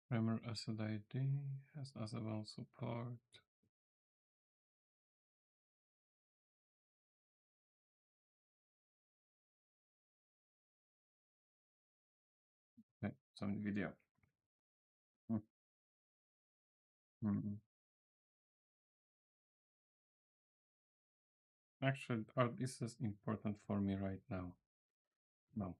Primer Acid ID has Asabel support. Okay, some video. Mm-hmm. Actually, this is important for me right now. No.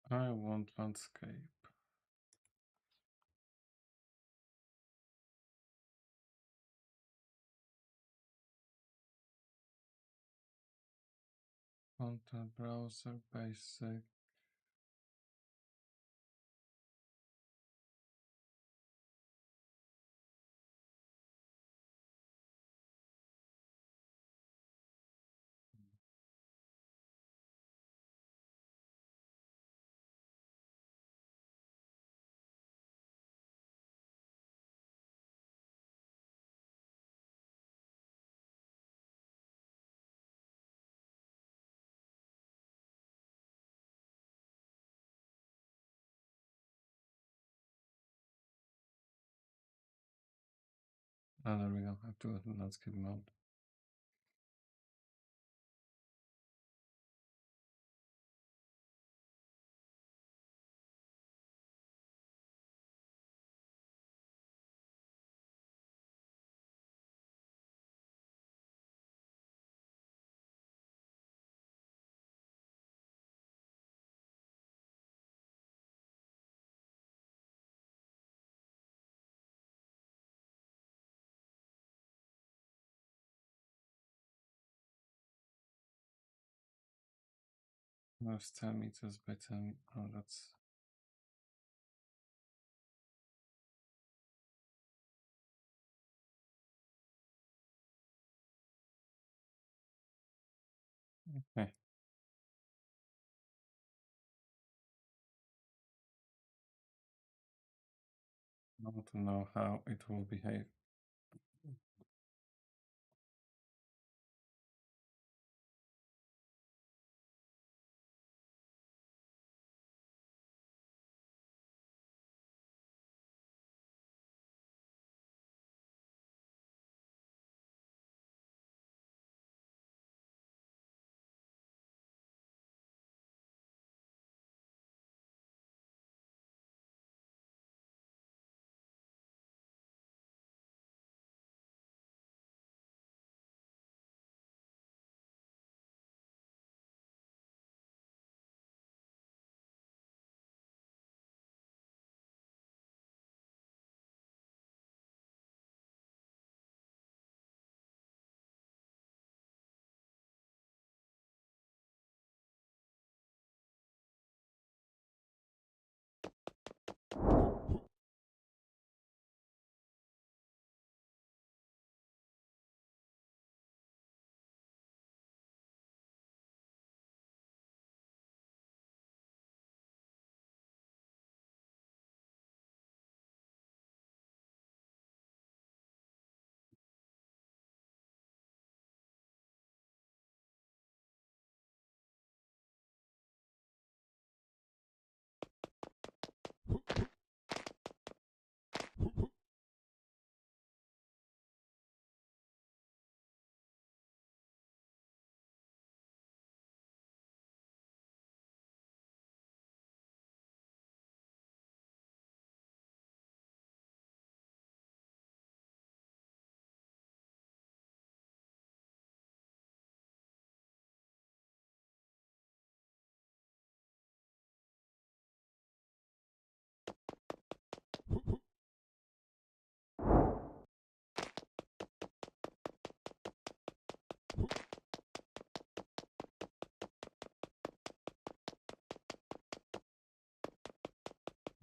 I want landscape. Content browser basic. Oh, there we go. I have to go to landscape mode. That's 10 meters by 10. Oh, that's okay. I want to know how it will behave.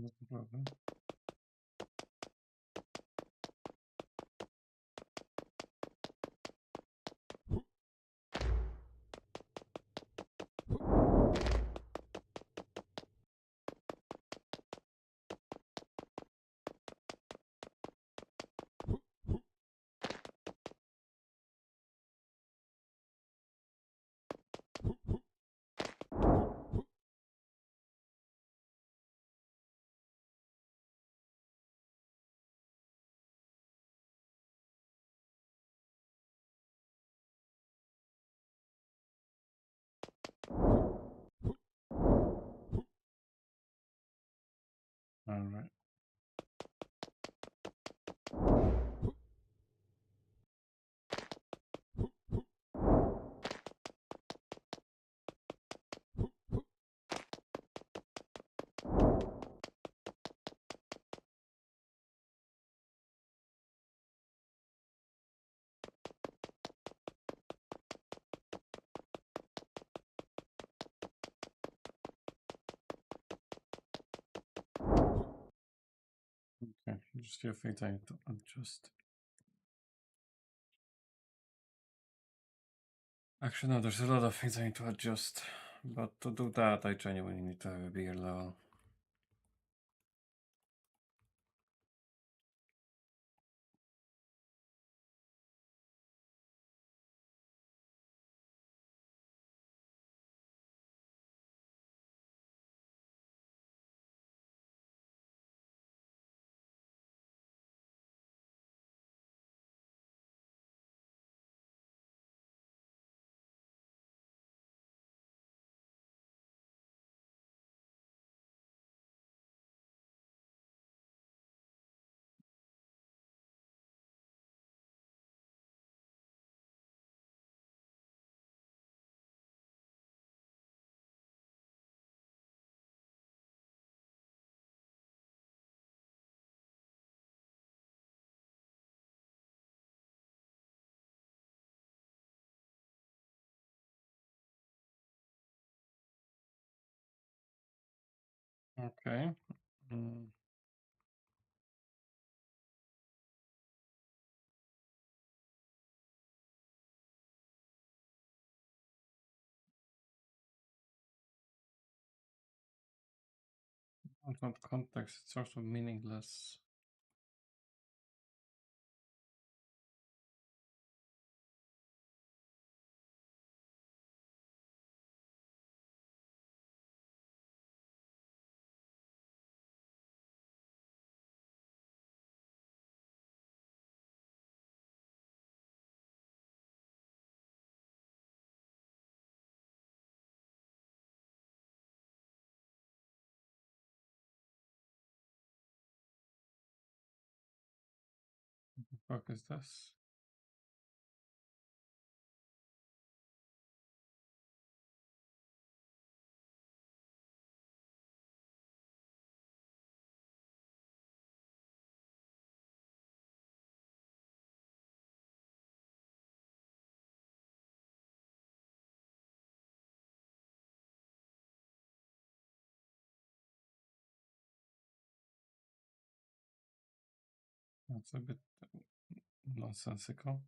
What's the problem? All right. Okay, just a few things I need to adjust. Actually, no, there's a lot of things I need to adjust. But to do that, I genuinely need to have a bigger level. Okay. Mm. Not context, it's sort of meaningless. What the fuck is this? That's a bit nonsensical.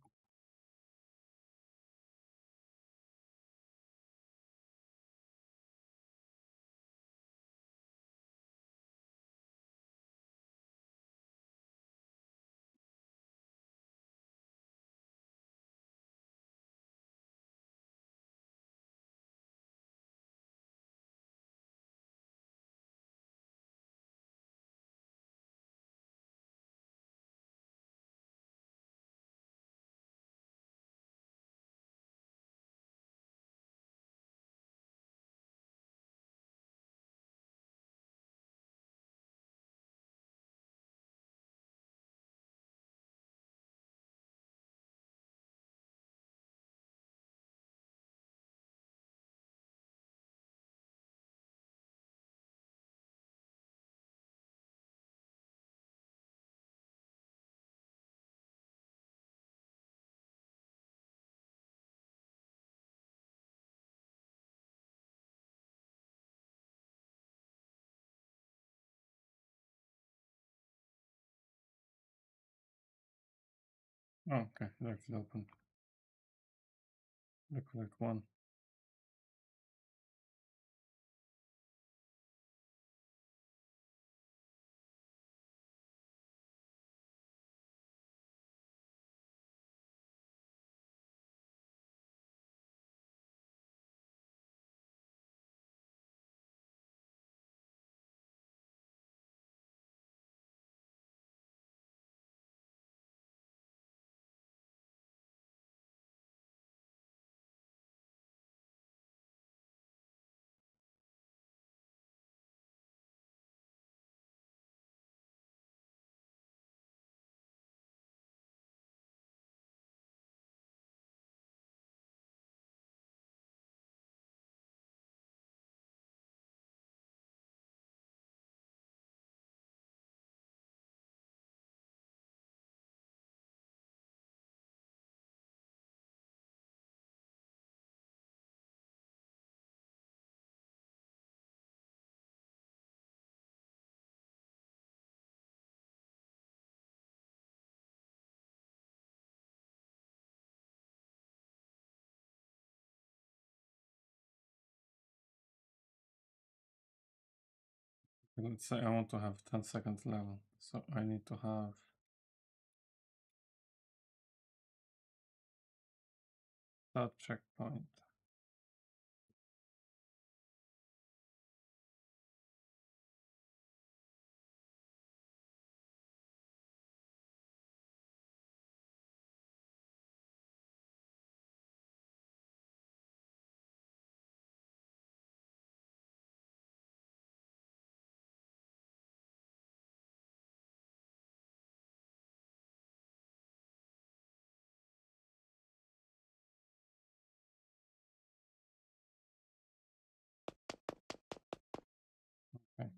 Oh, okay, left it open. The correct one. Let's say I want to have 10-second level, so I need to have that checkpoint. Okay.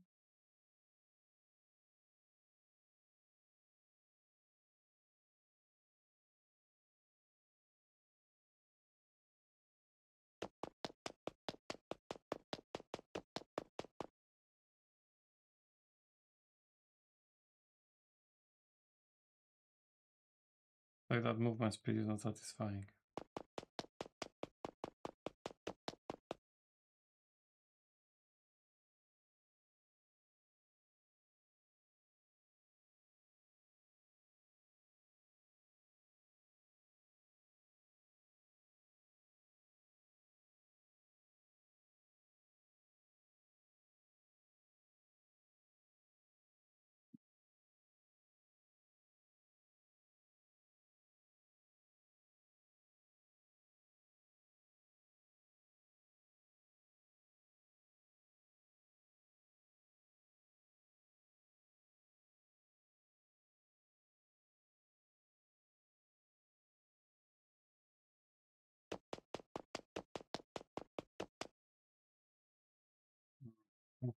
Like that movement speed is not satisfying.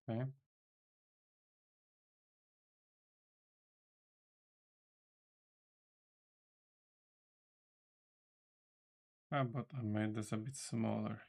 Okay. But I made this a bit smaller.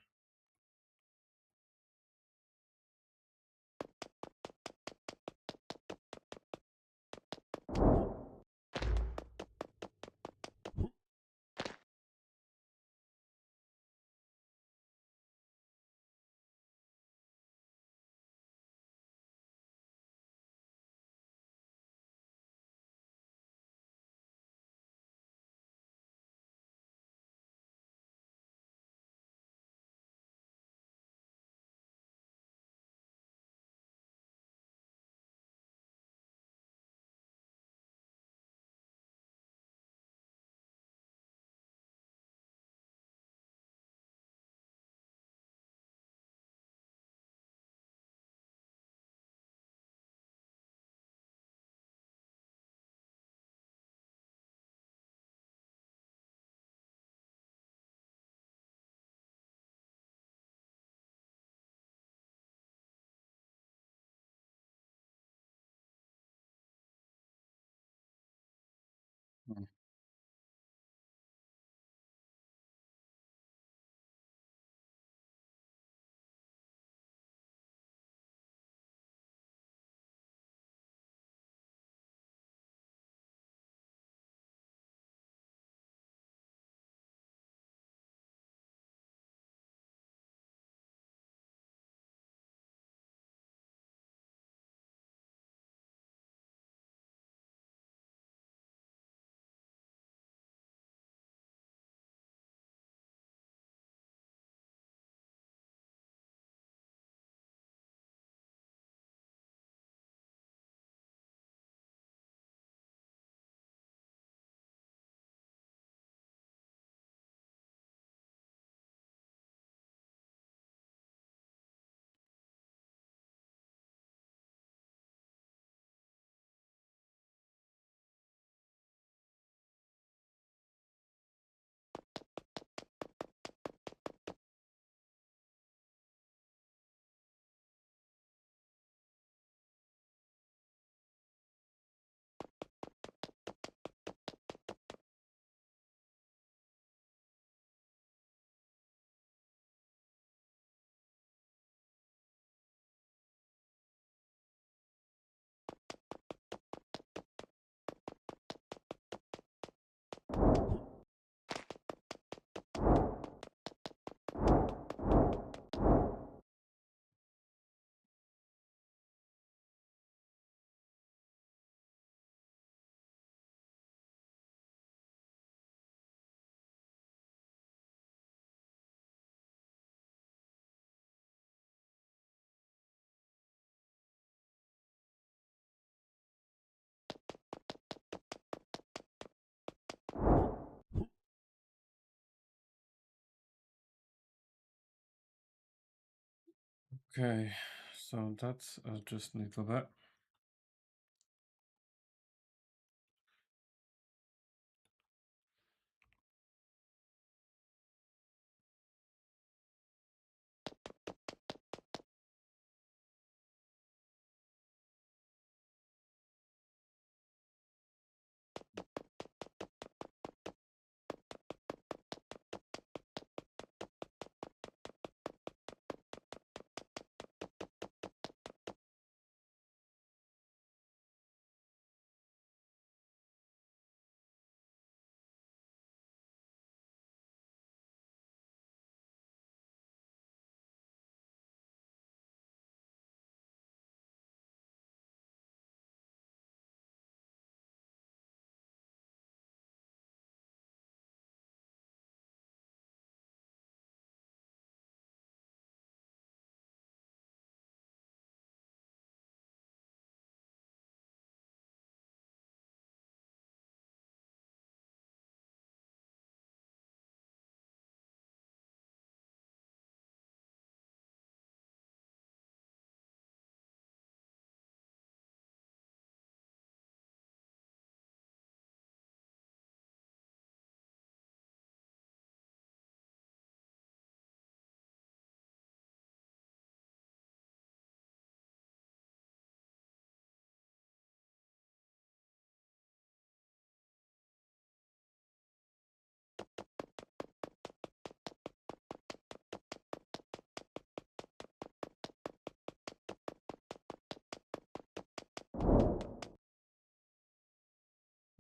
Okay, so that's just a little bit.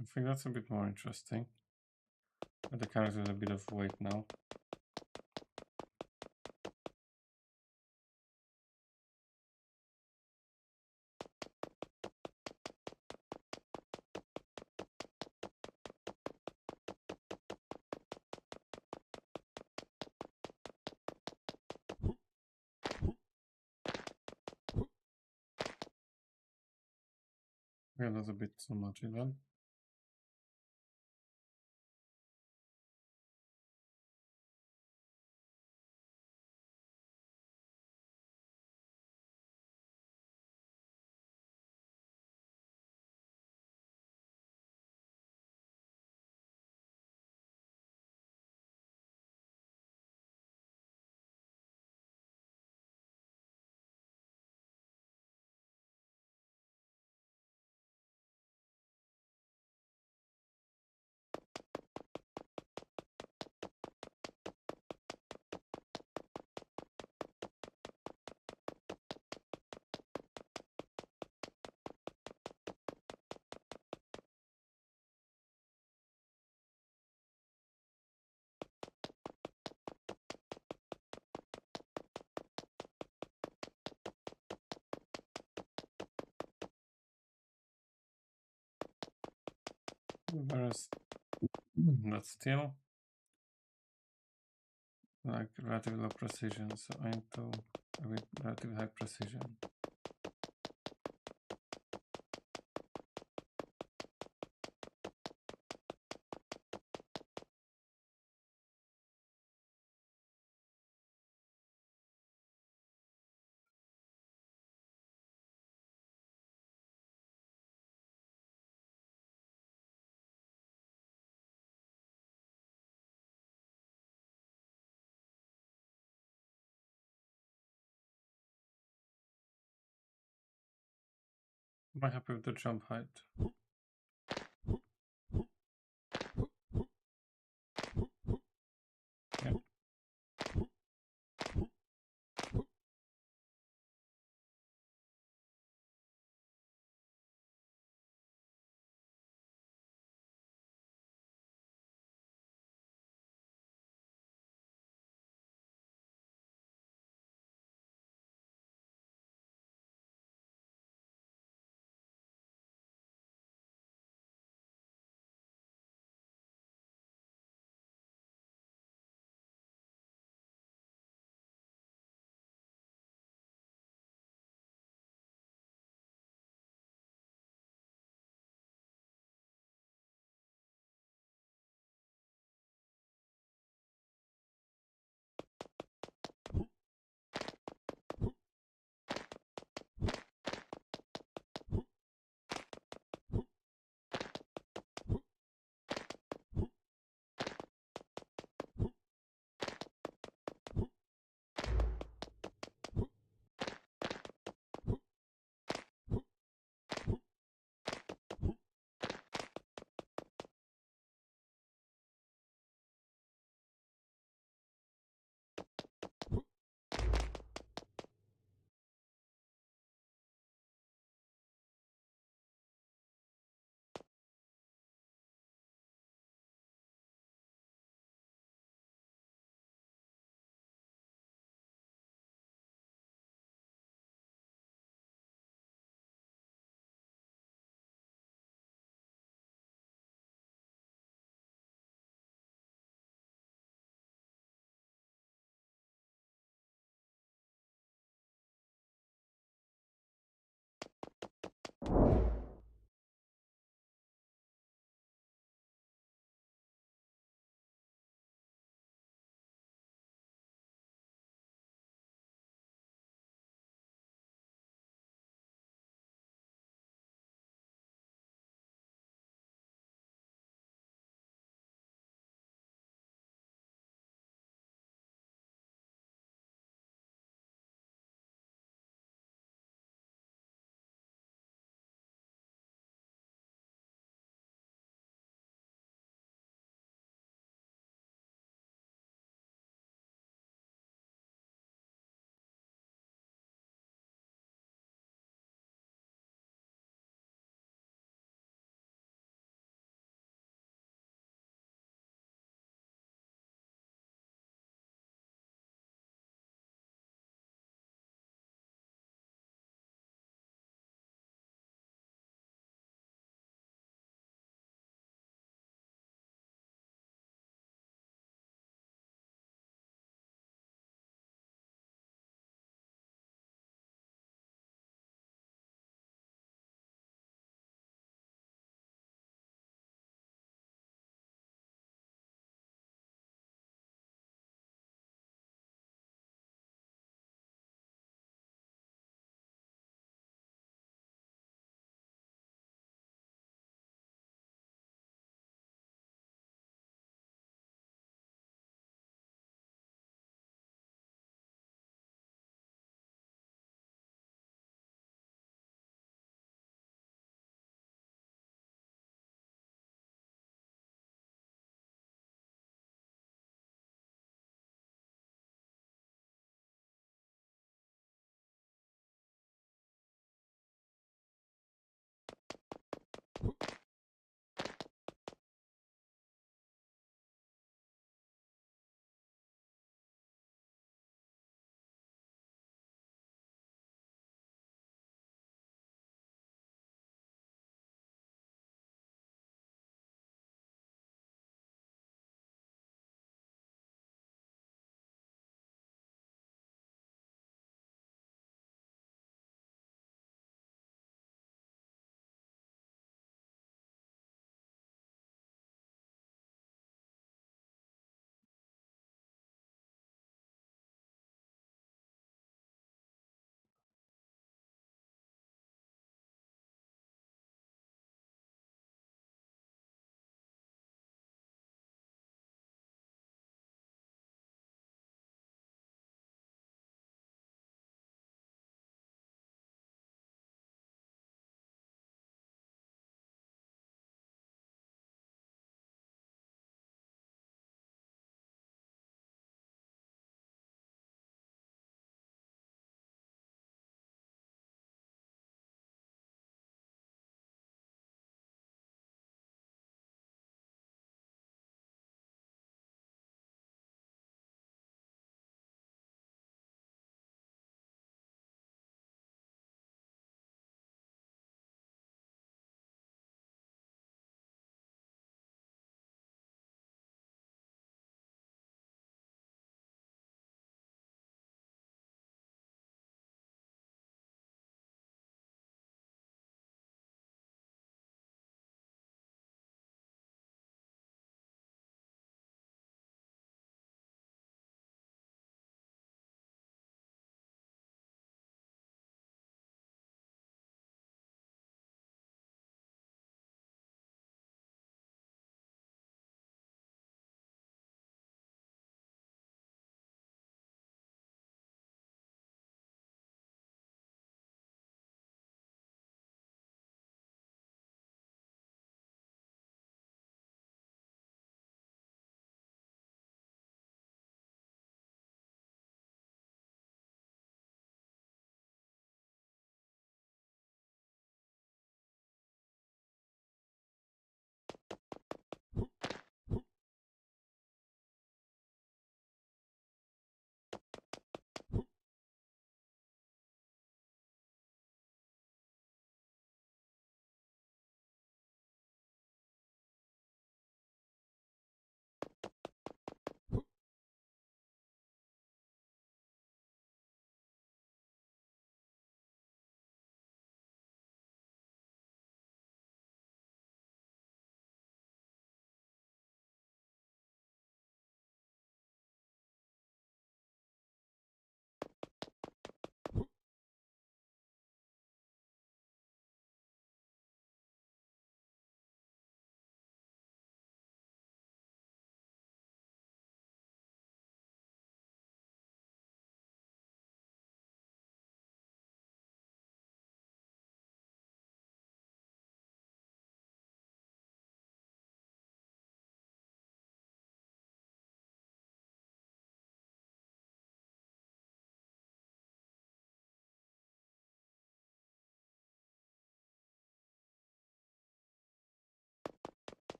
I think that's a bit more interesting. But the character is a bit of weight now. Yeah, that's a bit too much even. Whereas that's still like relatively low precision, so I need to with relatively high precision. I'm happy with the jump height. Yeah.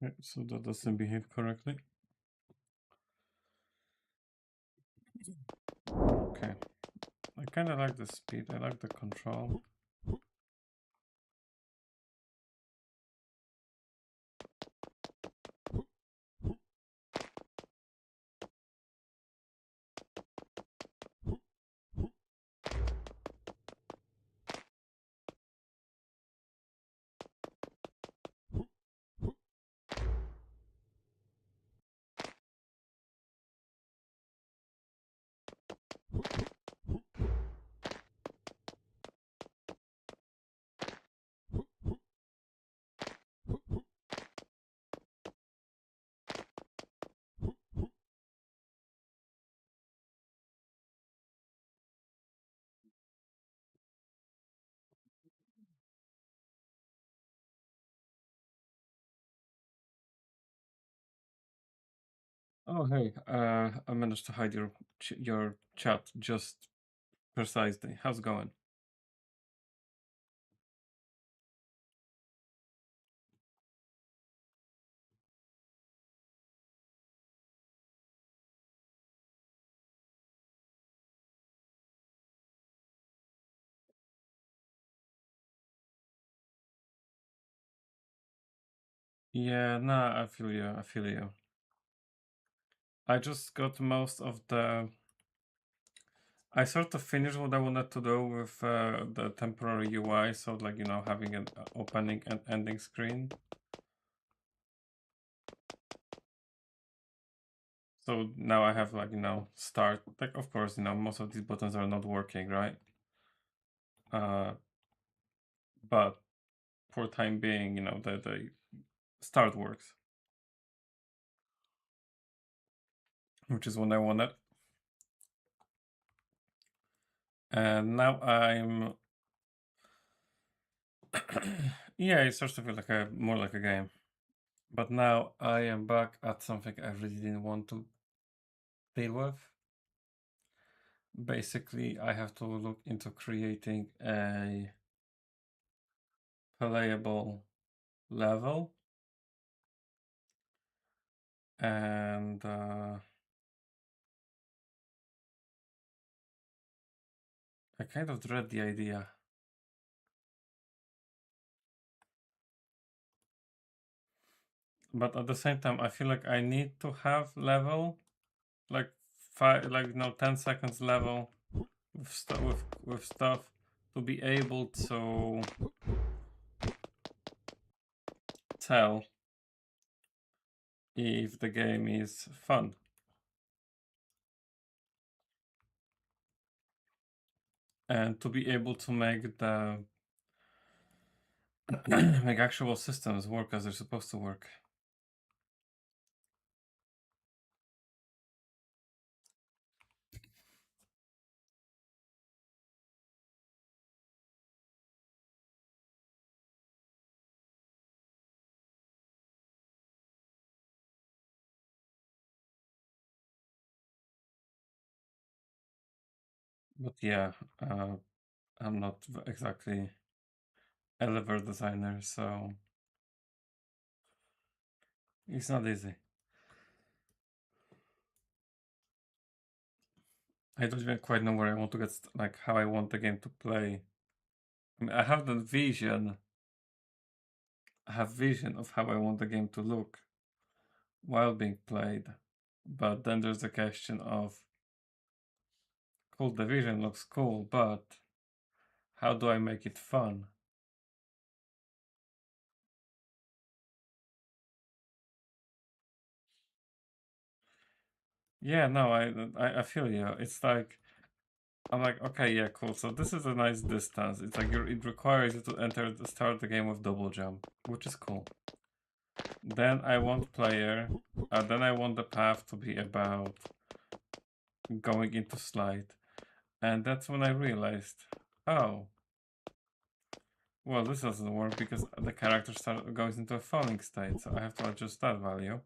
Okay, so that doesn't behave correctly. Okay. I kind of like the speed. I like the control. Oh, hey, I managed to hide your chat just precisely. How's it going? Yeah, nah, I feel you. I feel you. I just got most of the. I sort of finished what I wanted to do with the temporary UI, so like having an opening and ending screen. So now I have like start. Like of course most of these buttons are not working, right? But for time being, the start works, which is what I wanted. And now I'm yeah, it starts to feel like more like a game. But now I am back at something I really didn't want to deal with. Basically, I have to look into creating a playable level, and I kind of dread the idea. But at the same time, I feel like I need to have level, like 10 seconds level with stuff to be able to tell if the game is fun. And to be able to make the make actual systems work as they're supposed to work. But yeah, I'm not exactly a level designer, so it's not easy. I don't even quite know where I want to get, like how I want the game to play. I mean, I have the vision. I have vision of how I want the game to look while being played. But then there's the question of, cool, the vision looks cool, but how do I make it fun? Yeah, no, I feel you. It's like I'm like, okay, yeah, cool. So this is a nice distance. It's like it requires you to start the game with double jump, which is cool. Then I want player. Then I want the path to be about going into slide, and that's when I realized, oh, well, this doesn't work because the character goes into a falling state. So I have to adjust that value.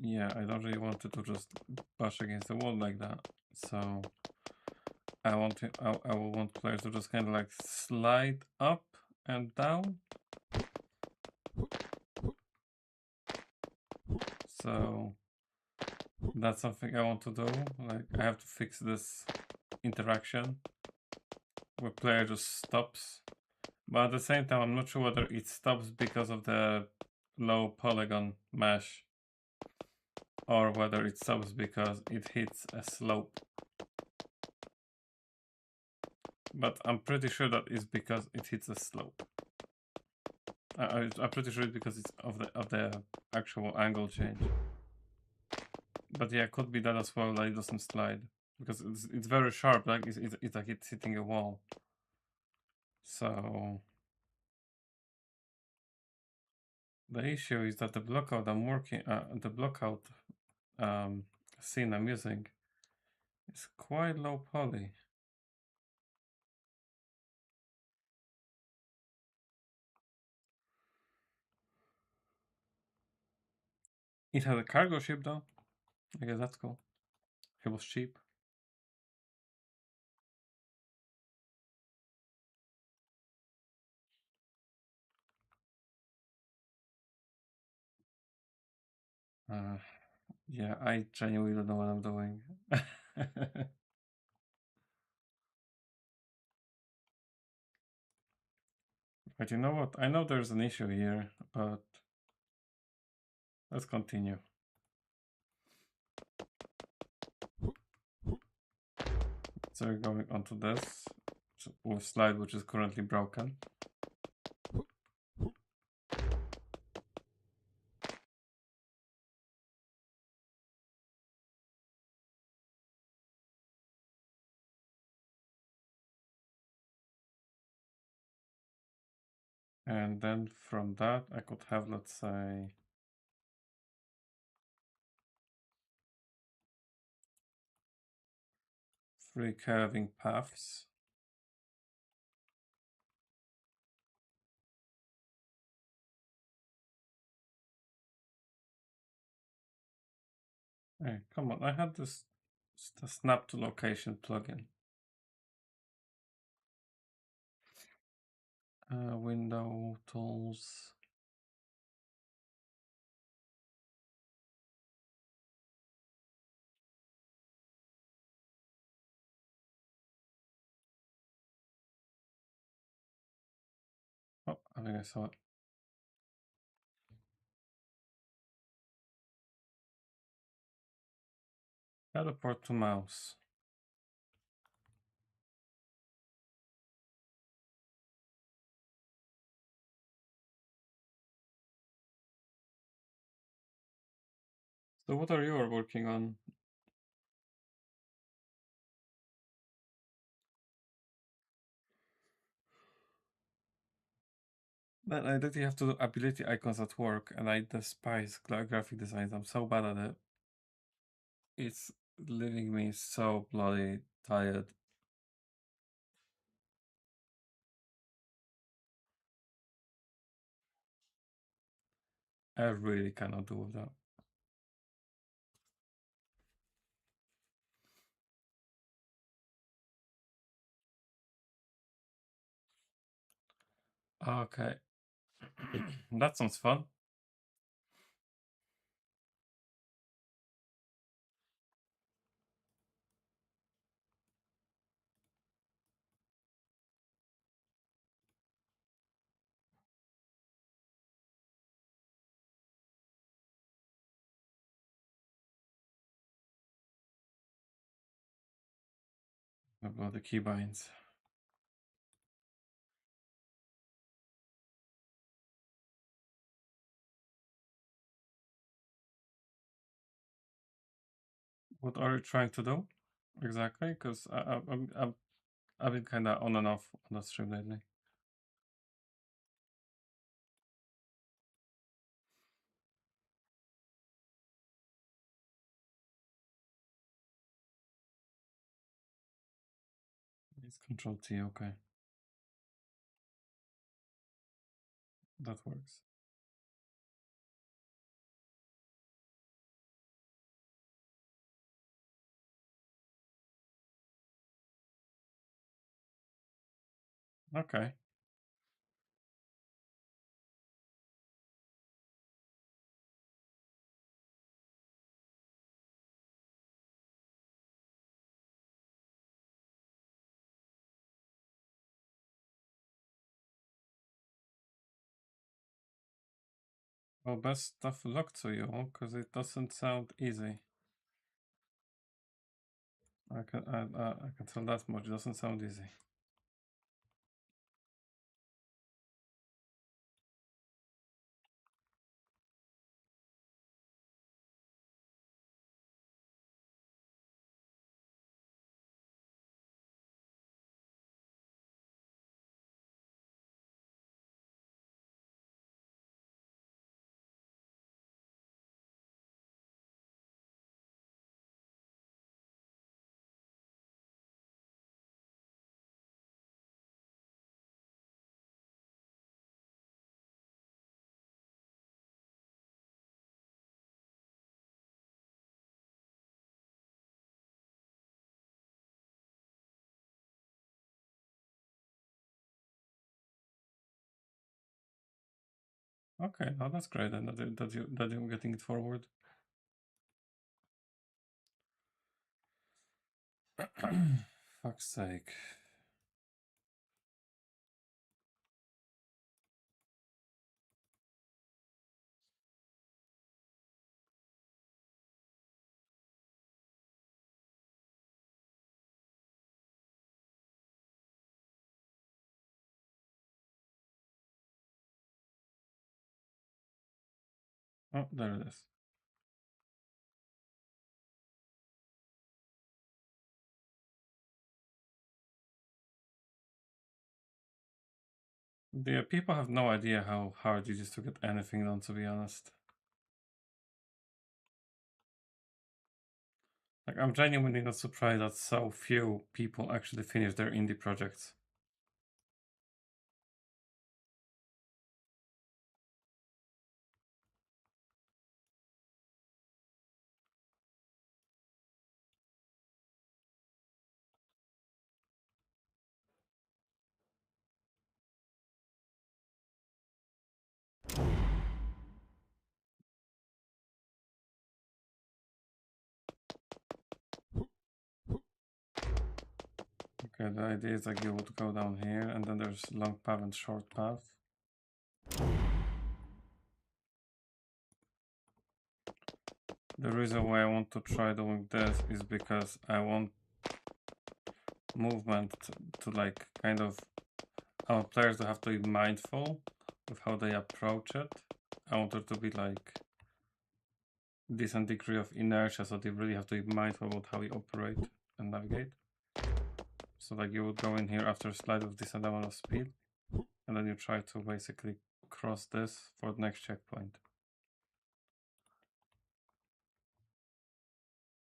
Yeah, I don't really want it to just bash against the wall like that. So I want to, I will want players to just kind of like slide up and down. So that's something I want to do. Like I have to fix this interaction where player just stops. But at the same time, I'm not sure whether it stops because of the low polygon mesh or whether it stops because it hits a slope. But I'm pretty sure that is because it hits a slope. I'm pretty sure it's because it's of the actual angle change. But yeah, could be that as well. That it doesn't slide because it's very sharp. Like it's like it's hitting a wall. So the issue is that the blockout I'm working, the blockout scene I'm using is quite low poly. It has a cargo ship though. I guess that's cool. It was cheap. Yeah, I genuinely don't know what I'm doing. But you know what? I know there's an issue here, but let's continue. So we're going onto this with slide, which is currently broken. And then from that, I could have, let's say, three curving paths. Hey, come on, I had this snap to location plugin. Window tools. Oh, I think I saw it. Teleport to mouse. So what are you working on? Man, I literally have to do ability icons at work, and I despise graphic designs. I'm so bad at it. It's leaving me so bloody tired. I really cannot do with that. Okay. That sounds fun. About the keybinds. What are you trying to do exactly? Because I've been kind of on and off on that stream lately. It's Control T. Okay, that works. Okay. Well, best of luck to you, because it doesn't sound easy. I can tell that much. It doesn't sound easy. Okay, no, that's great. And that you're getting it forward. Fuck's sake. Oh, there it is. The people have no idea how hard it is to get anything done, to be honest. Like, I'm genuinely not surprised that so few people actually finish their indie projects. Okay, the idea is like you would go down here, and then there's long path and short path. The reason why I want to try doing this is because I want movement to like kind of, I want players to have to be mindful with how they approach it. I want there to be like decent degree of inertia, so they really have to be mindful about how you operate and navigate. So like you would go in here after a slide with decent amount of speed, and then you try to basically cross this for the next checkpoint.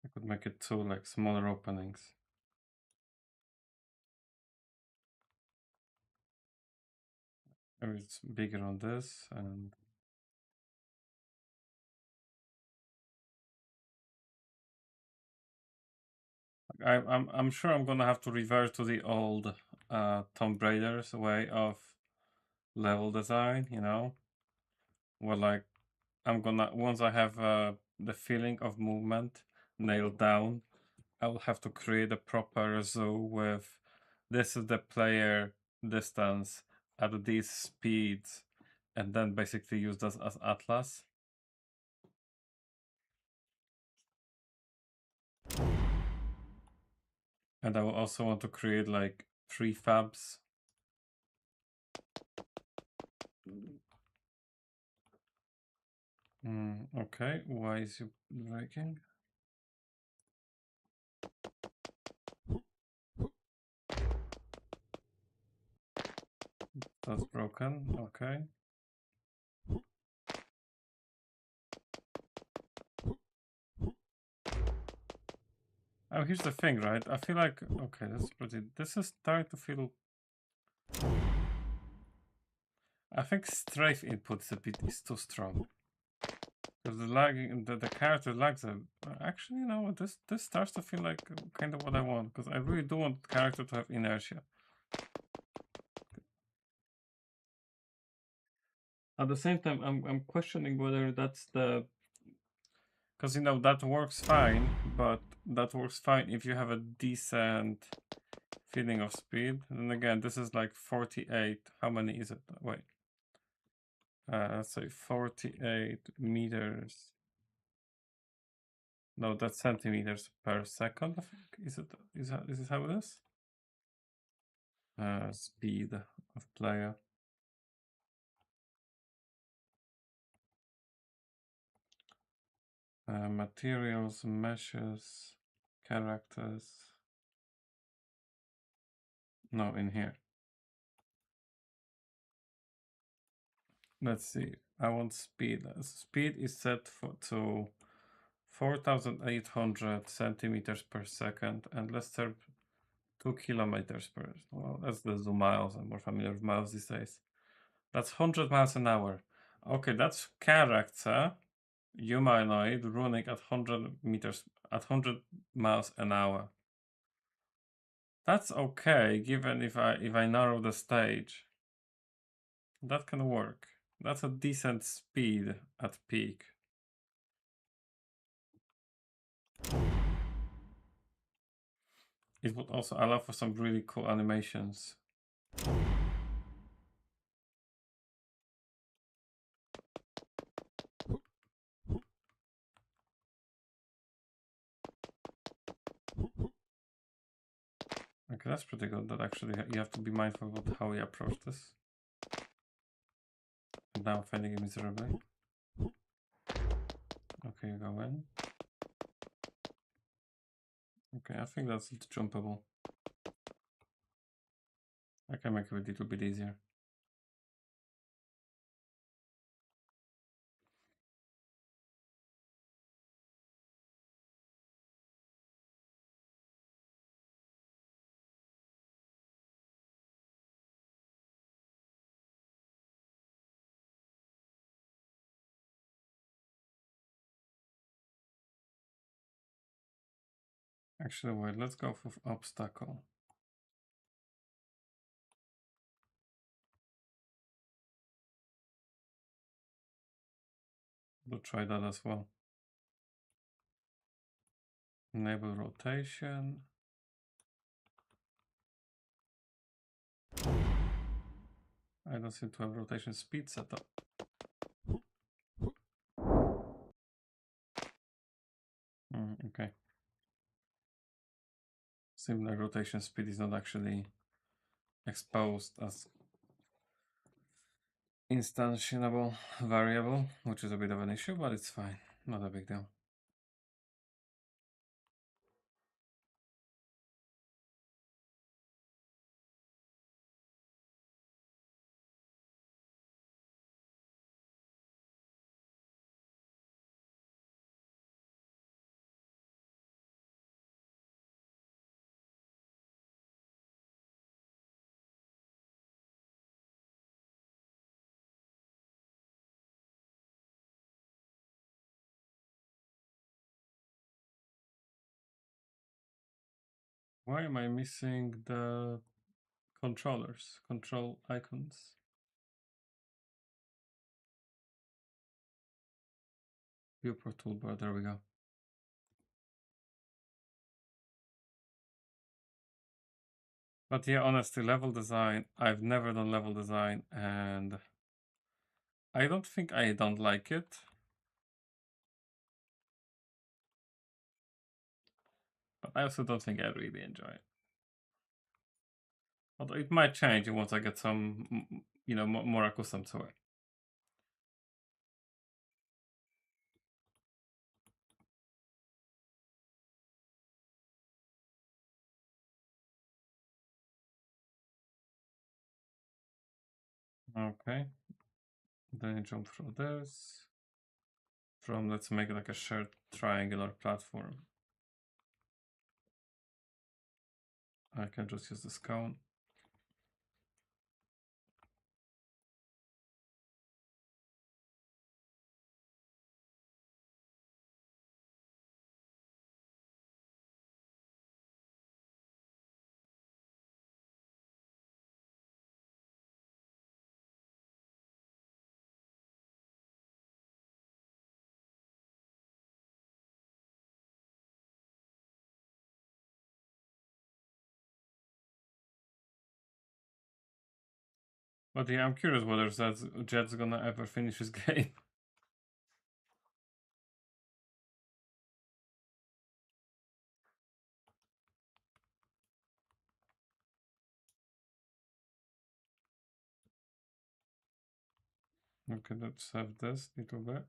I could make it two like smaller openings. Maybe it's bigger on this, and I'm sure I'm gonna have to revert to the old Tomb Raider's way of level design, you know, where like I'm gonna, once I have the feeling of movement nailed down, I will have to create a proper zoo with this is the player distance at these speeds, and then basically use this as atlas. And I will also want to create like prefabs. Okay, why is you breaking? That's broken, okay. Oh, here's the thing, right? I feel like, okay, this is starting to feel, I think strafe input is too strong. Because the lagging, the character lags actually, you know, this starts to feel like kind of what I want, because I really do want the character to have inertia. At the same time, I'm questioning whether that's the, because that works fine, but that works fine if you have a decent feeling of speed. And again, this is like 48. How many is it? Wait. Let's say 48 meters. No, that's centimeters per second, I think. Is it how it is? Speed of player. Materials, meshes, characters. No, in here. Let's see. I want speed. Speed is set to 4,800 centimeters per second, and let's start 2 kilometers per. Well, that's the miles. I'm more familiar with miles these days. That's 100 miles an hour. Okay, that's character humanoid running at 100 miles an hour. That's okay, given if I narrow the stage. That can work. That's a decent speed at peak. It would also allow for some really cool animations. Okay, that's pretty good. That actually you have to be mindful about how you approach this. And now I'm finding it miserably. Okay, you go in. Okay, I think that's jumpable. I can make it a little bit easier. Actually, wait, let's go for obstacle. We'll try that as well. Enable rotation. I don't seem to have rotation speed set up. Okay. Seems like rotation speed is not actually exposed as instantiable variable, which is a bit of an issue, but it's fine. Not a big deal. Why am I missing the controllers, control icons? Viewport toolbar, there we go. But yeah, honestly, level design, I've never done level design, and I don't think I don't like it. But I also don't think I really enjoy it. Although it might change once I get some, more accustomed to it. Okay. Then you jump through this. Let's make it like a shared triangular platform. I can just use this cone. But yeah, I'm curious whether Jet's gonna ever finish his game. Okay, let's have this little bit.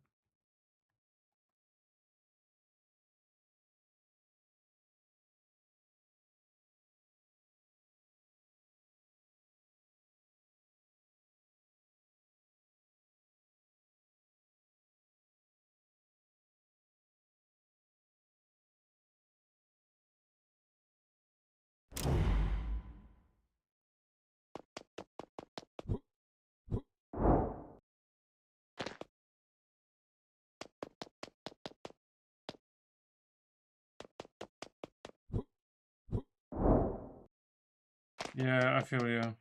Yeah, I feel you.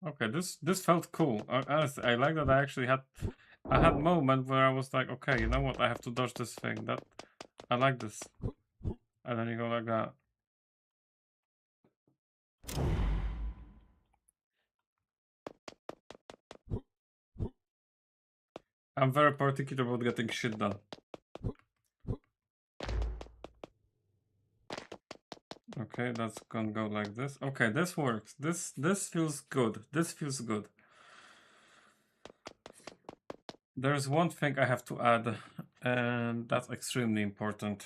Okay, this felt cool. Honestly, I like that I had moment where I was like, okay, you know what? I have to dodge this thing. That I like this. And then you go like that. I'm very particular about getting shit done. Okay, that's gonna go like this. Okay, this works. This feels good. This feels good. There's one thing I have to add, and that's extremely important.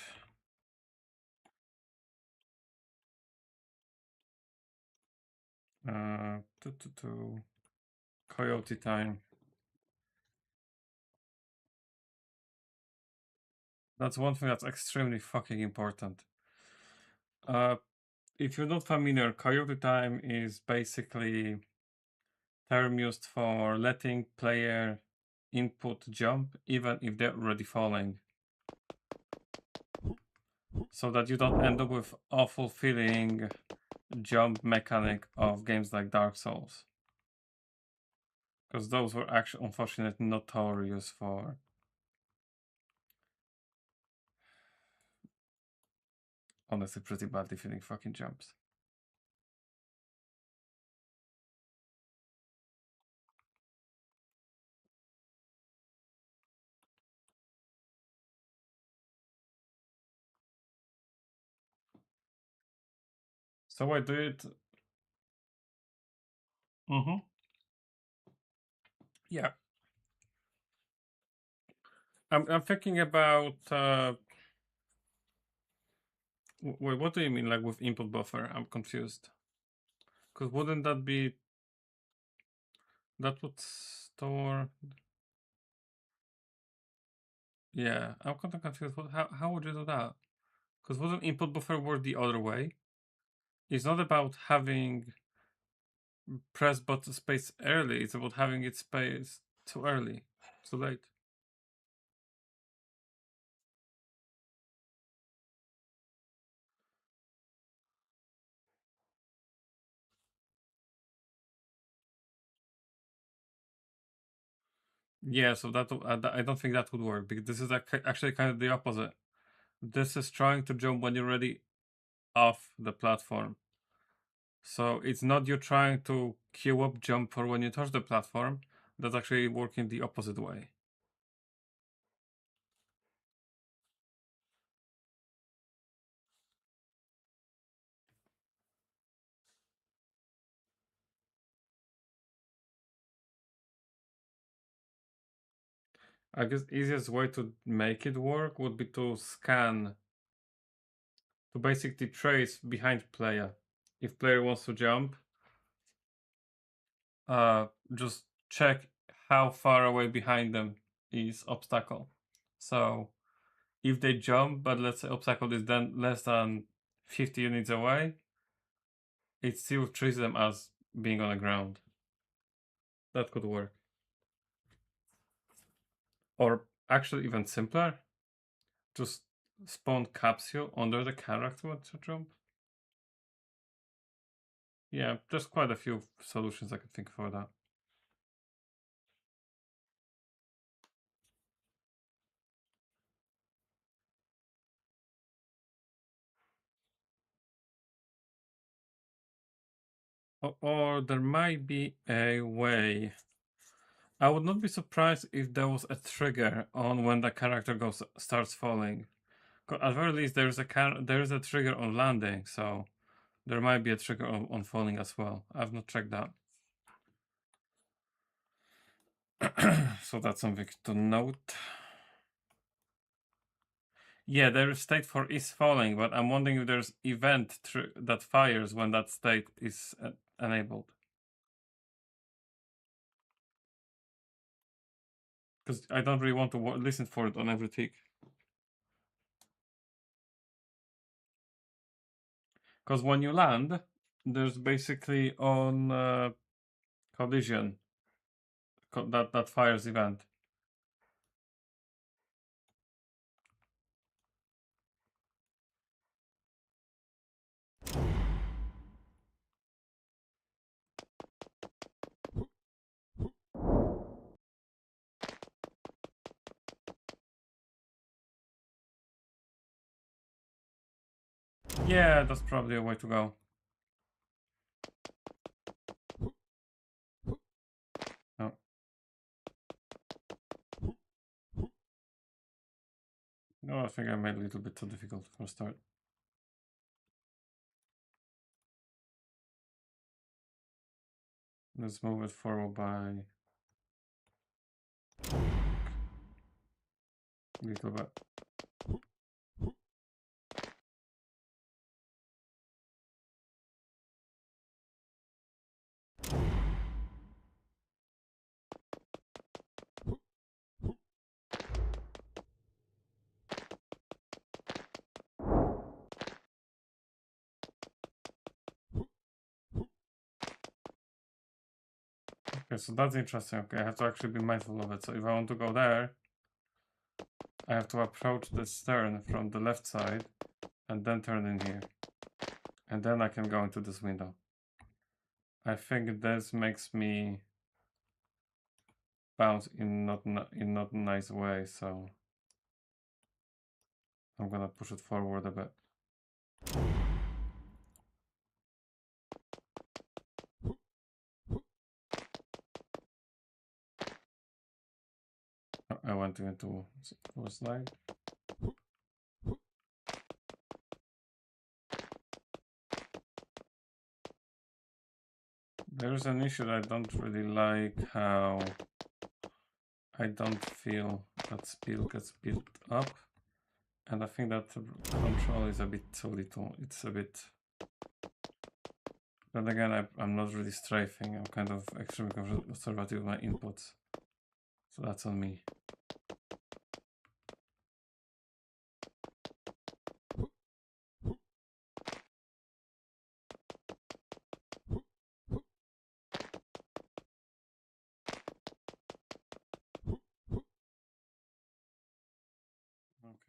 Coyote time. That's one thing that's extremely fucking important. If you're not familiar, Coyote time is basically term used for letting player input jump even if they're already falling. So that you don't end up with awful feeling jump mechanic of games like Dark Souls. Because those were actually unfortunately notorious for honestly pretty badly feeling fucking jumps. So I do it. Yeah. I'm thinking about wait, what do you mean like with input buffer? I'm confused. Because wouldn't that be that would store? Yeah, I'm kind of confused. How would you do that? Because wouldn't input buffer work the other way? It's not about having press button space early. It's about having it space too early, too late. Yeah, so I don't think that would work because this is actually kind of the opposite. This is trying to jump when you're already off the platform. So it's not you trying to queue up jump for when you touch the platform. That's actually working the opposite way. I guess easiest way to make it work would be to scan, to basically trace behind player. If player wants to jump, just check how far away behind them is obstacle. So if they jump, but let's say obstacle is then less than 50 units away, it still treats them as being on the ground. That could work. Or actually even simpler, just spawn capsule under the character to jump. Yeah, there's quite a few solutions I could think for that. Or there might be a way. I would not be surprised if there was a trigger on when the character starts falling. At very least, there is a trigger on landing, so there might be a trigger on falling as well. I've not checked that. So that's something to note. Yeah, there is state for is falling, but I'm wondering if there's event that fires when that state is enabled. Because I don't really want to listen for it on every tick. Because when you land, there's basically on collision that fires event. Yeah, that's probably a way to go. No. No, I think I made it a little bit too difficult for a start. Let's move it forward by a little bit. Okay, so that's interesting. Okay, I have to actually be mindful of it. So if I want to go there, I have to approach this turn from the left side and then turn in here. And then I can go into this window. I think this makes me bounce in not a nice way, so I'm gonna push it forward a bit. I went into a slide. There's an issue that I don't really like how I don't feel that speed gets built up. And I think that control is a bit too little. It's a bit... But again, I'm not really strafing. I'm kind of extremely conservative with my inputs. So that's on me.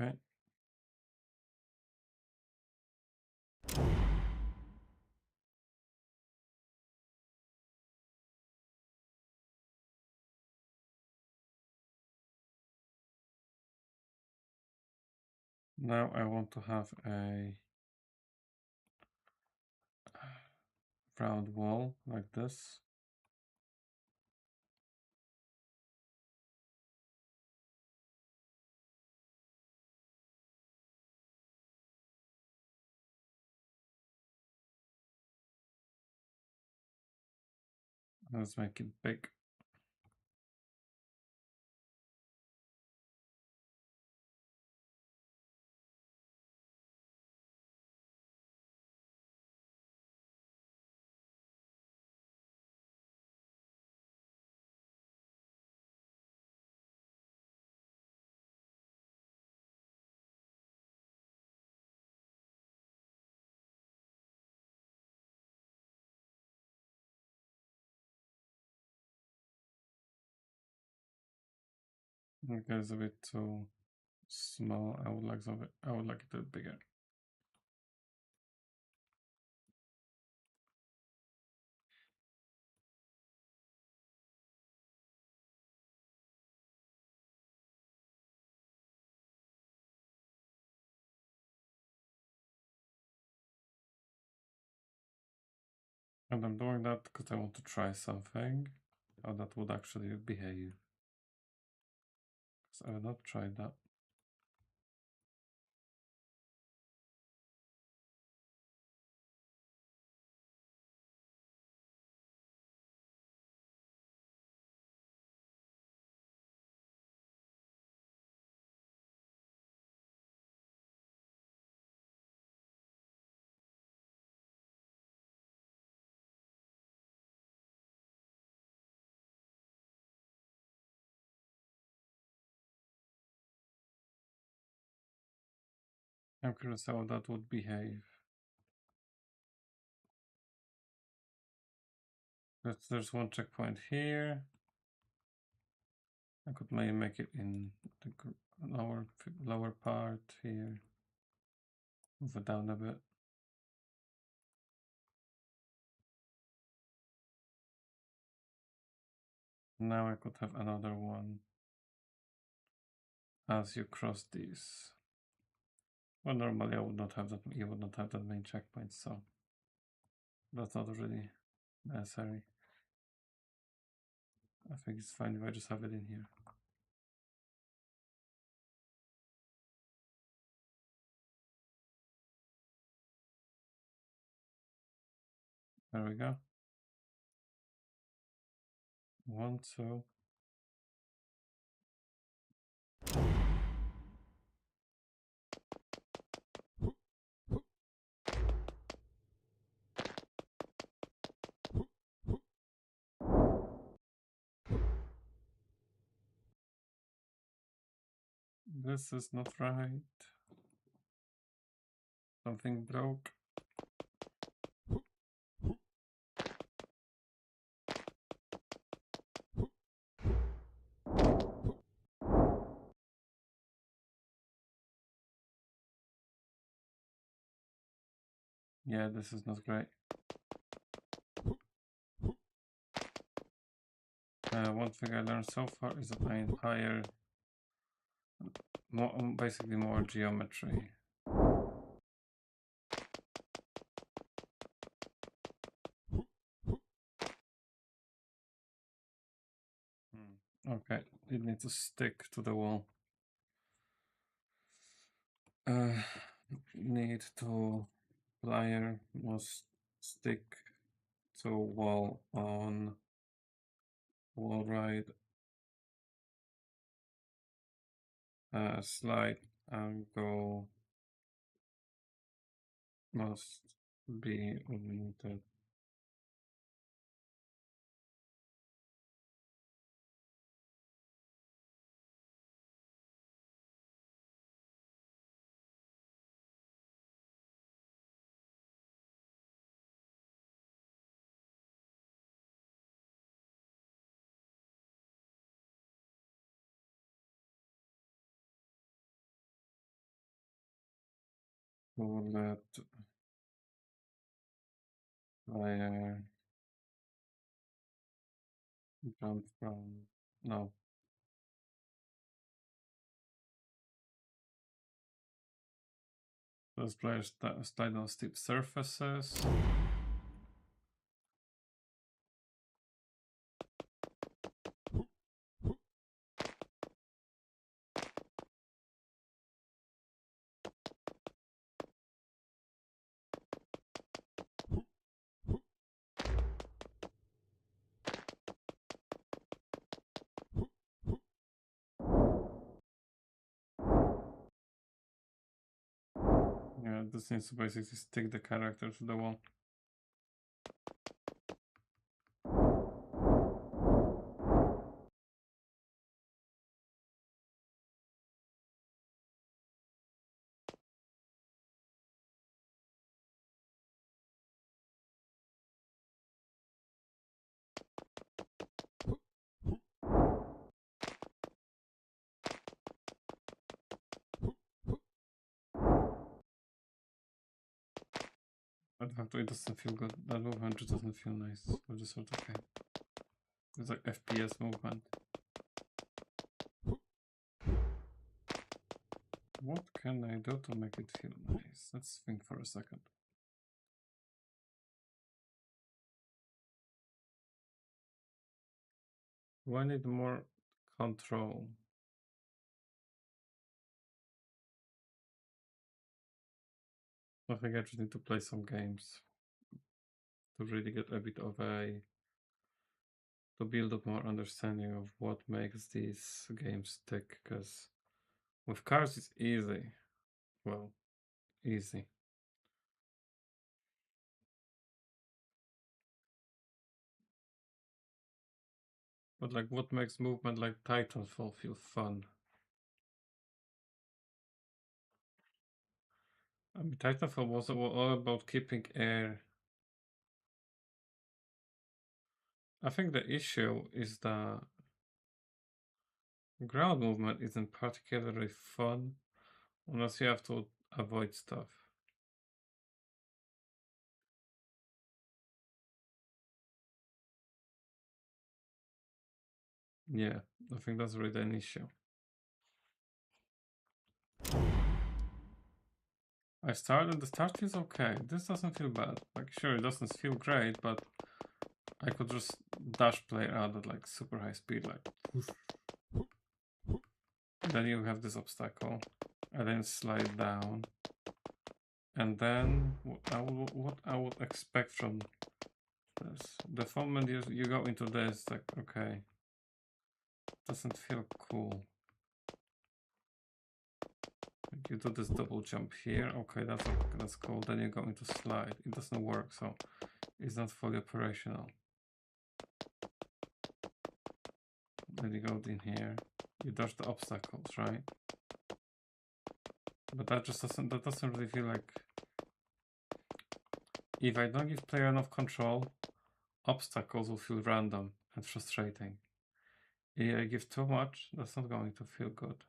Okay. Now I want to have a round wall like this. Let's make it big. Okay, it's a bit too small. I would like something. I would like it a bit bigger. And I'm doing that because I want to try something. How that would actually behave. Because I have not tried that. I'm curious how that would behave. There's one checkpoint here. I could maybe make it in the lower part here. Move it down a bit. Now I could have another one as you cross these. Well, normally I would not have that. You would not have that many checkpoints, so that's not really necessary. I think it's fine if I just have it in here. There we go. 1, 2. This is not right. Something broke. Yeah, this is not great. One thing I learned so far is that I am higher, basically more geometry. Okay, it needs to stick to the wall. Need to plier must stick to wall on wall right. Slide angle must be limited. So let plier jump from no. Those players slide on steep surfaces. Yeah, this needs to basically stick the character to the wall. I'd have to, it doesn't feel good. That movement just doesn't feel nice. But just sort of okay. It's like FPS movement. What can I do to make it feel nice? Let's think for a second. Do I need more control? I think I just need to play some games to really get a bit of a to build up more understanding of what makes these games tick. Because with cars it's easy. Well, easy. But like, what makes movement like Titanfall feel fun? I mean, Titanfall was all about keeping air. I think the issue is that ground movement isn't particularly fun unless you have to avoid stuff. Yeah, I think that's really an issue. I started, the start feels okay. This doesn't feel bad. Like, sure, it doesn't feel great, but I could just dash play out at like super high speed, like. Then you have this obstacle, and then slide down. And then what I would expect from this. The moment you go into this, like, okay, doesn't feel cool. Like you do this double jump here, okay, that's cool. Then you go into slide. It doesn't work, so it's not fully operational. Then you go in here, you dodge the obstacles, right? But that doesn't really feel like, if I don't give player enough control, obstacles will feel random and frustrating. If I give too much, that's not going to feel good.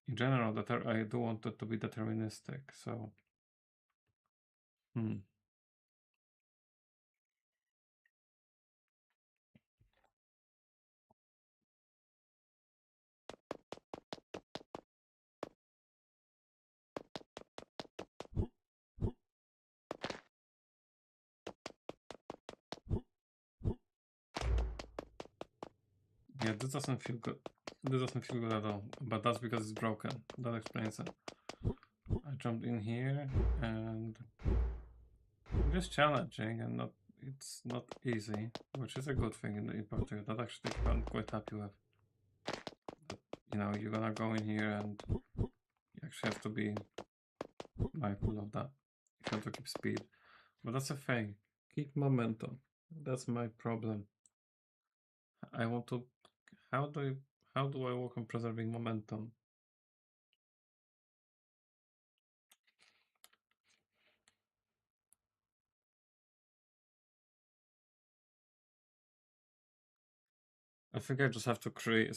In general, that I do want it to be deterministic, so yeah, this doesn't feel good. This doesn't feel good at all, but that's because it's broken. That explains it. I jumped in here, and it is challenging, and it's not easy, which is a good thing in the import. That actually I'm quite happy with. But, you know, you're gonna go in here, and you actually have to be mindful of that if you want to keep speed. But that's the thing. Keep momentum. That's my problem. I want to. How do I, how do I work on preserving momentum? I think I just have to create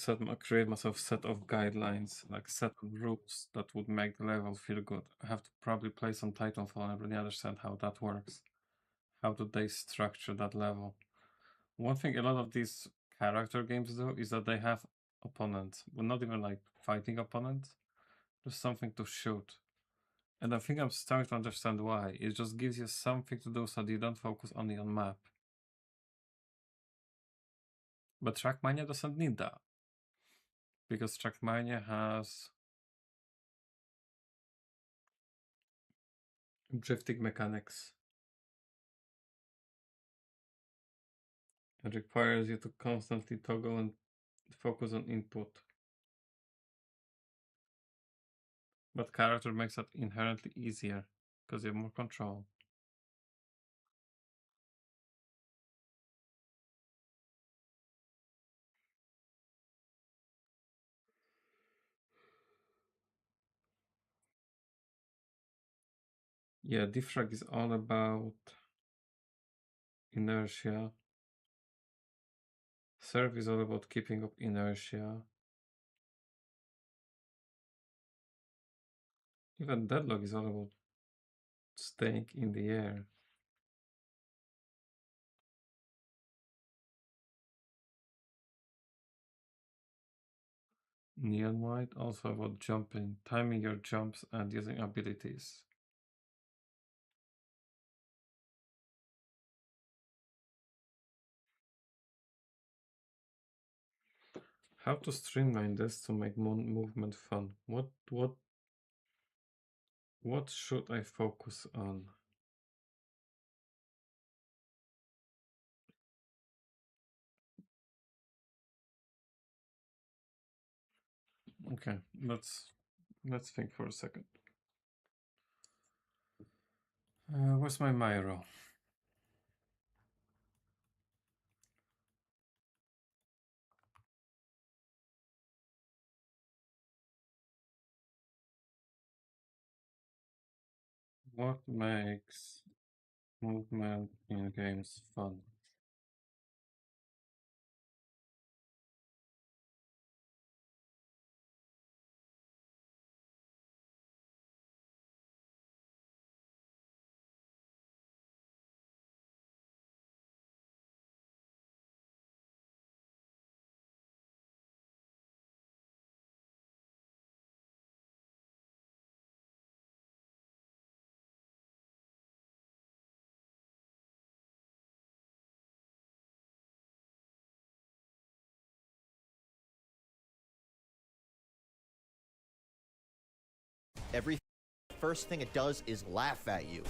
myself set of guidelines, like set of rules that would make the level feel good. I have to probably play some Titanfall and really understand how that works. How do they structure that level? One thing a lot of these character games do is that they have opponents, but not even like fighting opponents, just something to shoot. And I think I'm starting to understand why. It just gives you something to do so that you don't focus only on map. But Trackmania doesn't need that. Because Trackmania has drifting mechanics. It requires you to constantly toggle and focus on input. But character makes that inherently easier because you have more control. Yeah, Diffrag is all about inertia. Serve is all about keeping up inertia. Even Deadlock is all about staying in the air. Neon White also about jumping, timing your jumps and using abilities. How to streamline this to make movement fun? What should I focus on? Okay, let's think for a second. Where's my Myro? What makes movement in games fun? Every first thing it does is laugh at you.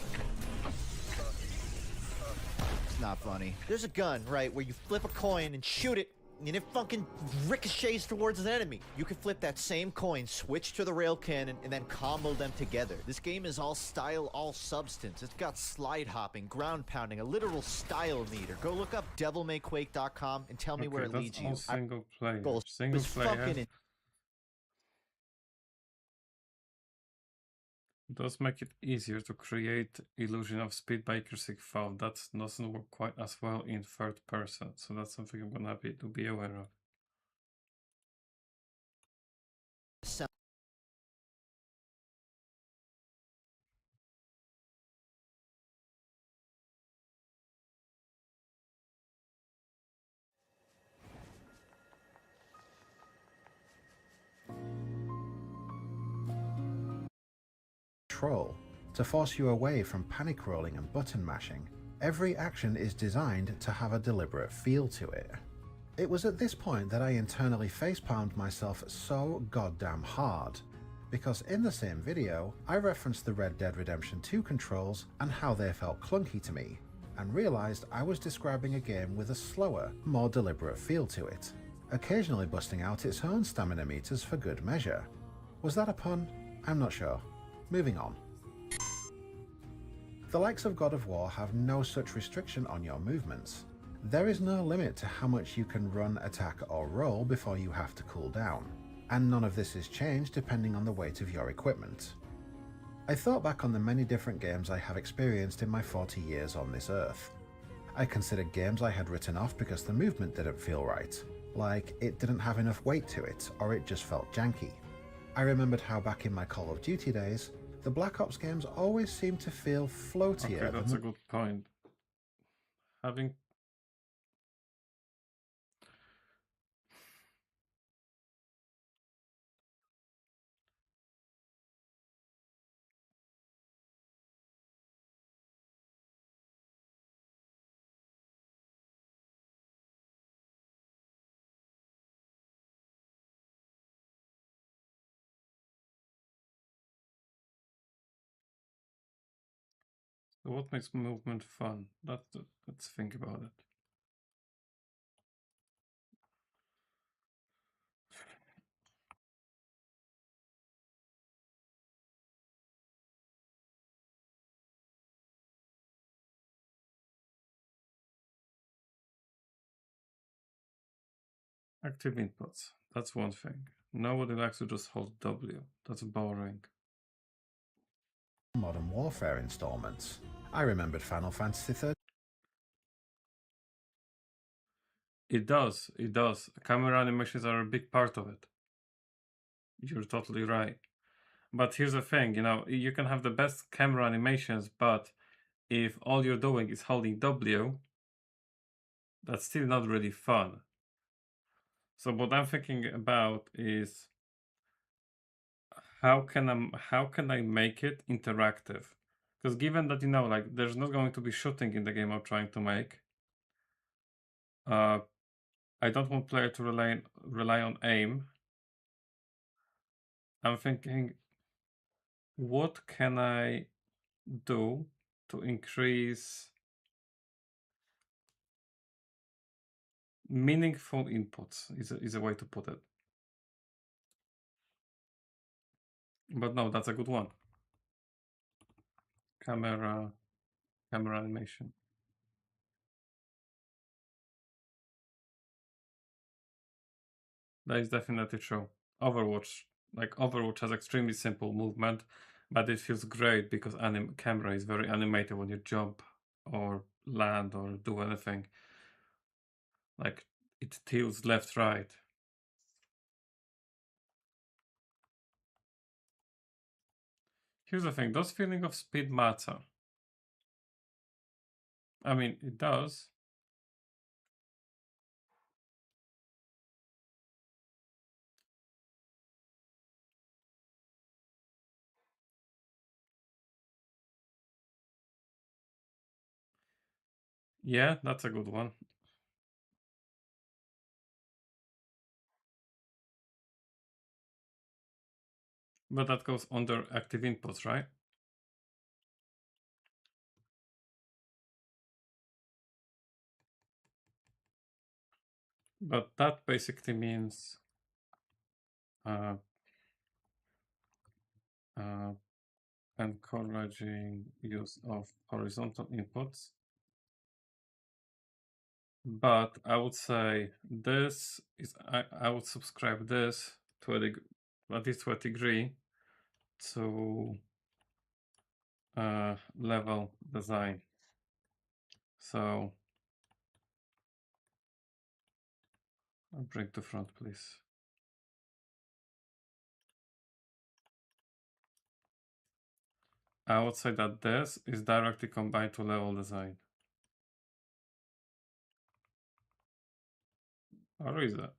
It's not funny. There's a gun, right, where you flip a coin and shoot it, and it fucking ricochets towards an enemy. You can flip that same coin, switch to the rail cannon, and then combo them together. This game is all style, all substance. It's got slide hopping, ground pounding, a literal style meter. Go look up devilmayquake.com and tell me where it leads you. That's all single player. Goals Single is player fucking does make it easier to create illusion of speed by Crissic Fall. That doesn't work quite as well in third person, so that's something I'm gonna have to be aware of. Control to force you away from panic rolling and button mashing. Every action is designed to have a deliberate feel to it. It was at this point that I internally facepalmed myself so goddamn hard, because in the same video, I referenced the Red Dead Redemption 2 controls and how they felt clunky to me, and realized I was describing a game with a slower, more deliberate feel to it, occasionally busting out its own stamina meters for good measure. Was that a pun? I'm not sure. Moving on. The likes of God of War have no such restriction on your movements. There is no limit to how much you can run, attack or roll before you have to cool down, and none of this is changed depending on the weight of your equipment. I thought back on the many different games I have experienced in my 40 years on this earth. I considered games I had written off because the movement didn't feel right, like it didn't have enough weight to it or it just felt janky. I remembered how back in my Call of Duty days, the Black Ops games always seemed to feel floatier. Okay, that's a good point. Having So what makes movement fun? Let's think about it. Active inputs. That's one thing. Nobody likes to just hold W. That's boring. Modern Warfare installments. I remembered Final Fantasy 13. It does. It does. Camera animations are a big part of it. You're totally right. But here's the thing, you can have the best camera animations, but if all you're doing is holding W, that's still not really fun. So what I'm thinking about is how can I make it interactive? Because given that like there's not going to be shooting in the game I'm trying to make, I don't want player to rely on aim. I'm thinking, what can I do to increase meaningful inputs is a way to put it. But no, that's a good one. Camera animation. That is definitely true. Overwatch has extremely simple movement, but it feels great because camera is very animated when you jump or land or do anything. Like it tilts left, right. Here's the thing, does feeling of speed matter? I mean, it does. Yeah, that's a good one. But that goes under active inputs, right? But that basically means uh, uh, encouraging use of horizontal inputs. But I would say this is I would subscribe this to at least to a degree to level design. So bring to front, please. I would say that this is directly combined to level design. Or is it?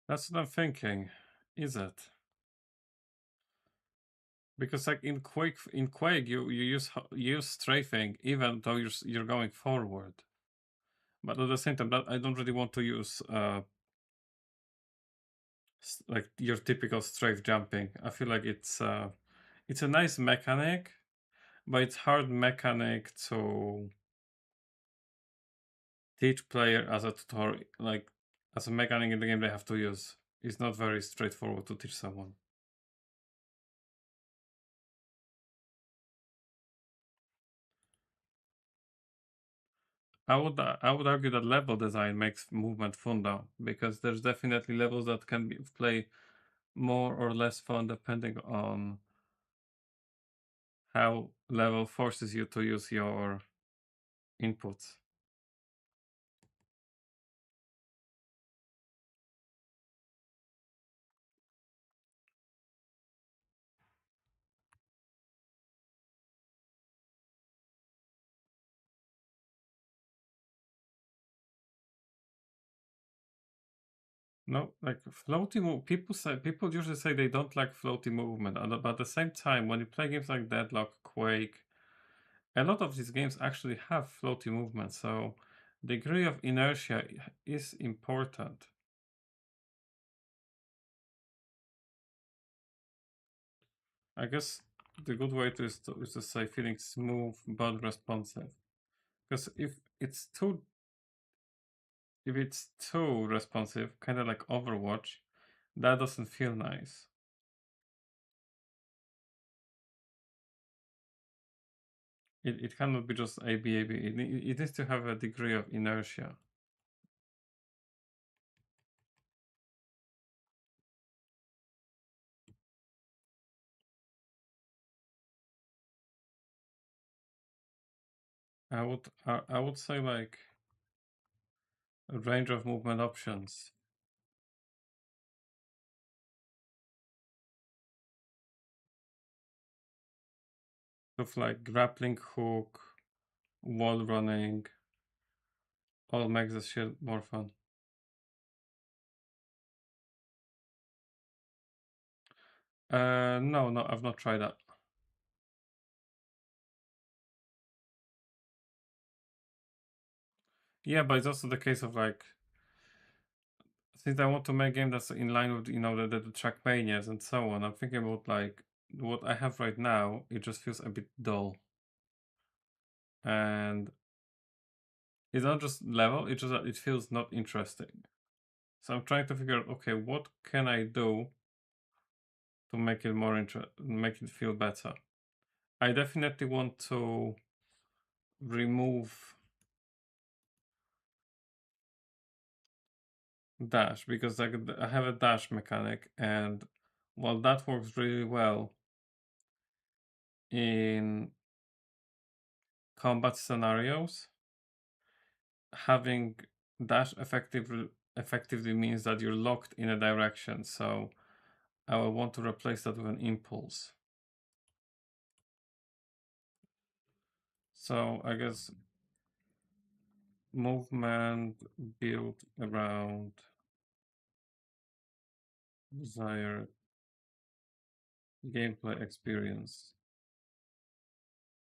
That's what I'm thinking. Is it? Because like in Quake you use strafing even though you're going forward. But at the same time, that I don't really want to use like your typical strafe jumping. I feel like it's a nice mechanic, but it's hard mechanic to teach player as a tutorial, like as a mechanic in the game they have to use. It's not very straightforward to teach someone. I would argue that level design makes movement fun though, because there's definitely levels that can play more or less fun depending on how level forces you to use your inputs. No, like floaty move. People usually say they don't like floaty movement, but at the same time, when you play games like Deadlock, Quake, a lot of these games actually have floaty movement. So degree of inertia is important. I guess the good way is to say feeling smooth but responsive. Because if it's too responsive, kind of like Overwatch, that doesn't feel nice. It cannot be just AB. It needs to have a degree of inertia. I would say like a range of movement options. Stuff like grappling hook, wall running, all makes this shit more fun. No, I've not tried that. Yeah, but it's also the case of like, since I want to make a game that's in line with, you know, the Trackmanias and so on, I'm thinking about like what I have right now. It just feels a bit dull, and it's not just level. It's just that it feels not interesting. So I'm trying to figure out, okay, what can I do to make it more make it feel better. I definitely want to remove dash, because like I have a dash mechanic, and while that works really well in combat scenarios, having dash effectively means that you're locked in a direction. So I will want to replace that with an impulse. So I guess movement built around desired gameplay experience.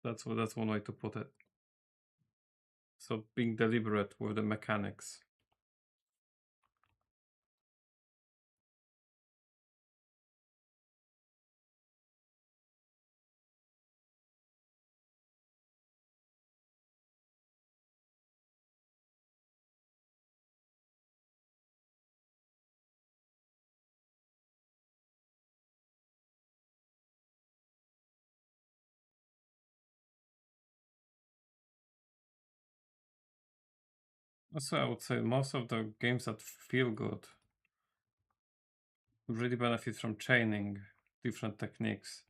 That's one way to put it. So being deliberate with the mechanics. Also, I would say most of the games that feel good really benefit from chaining different techniques.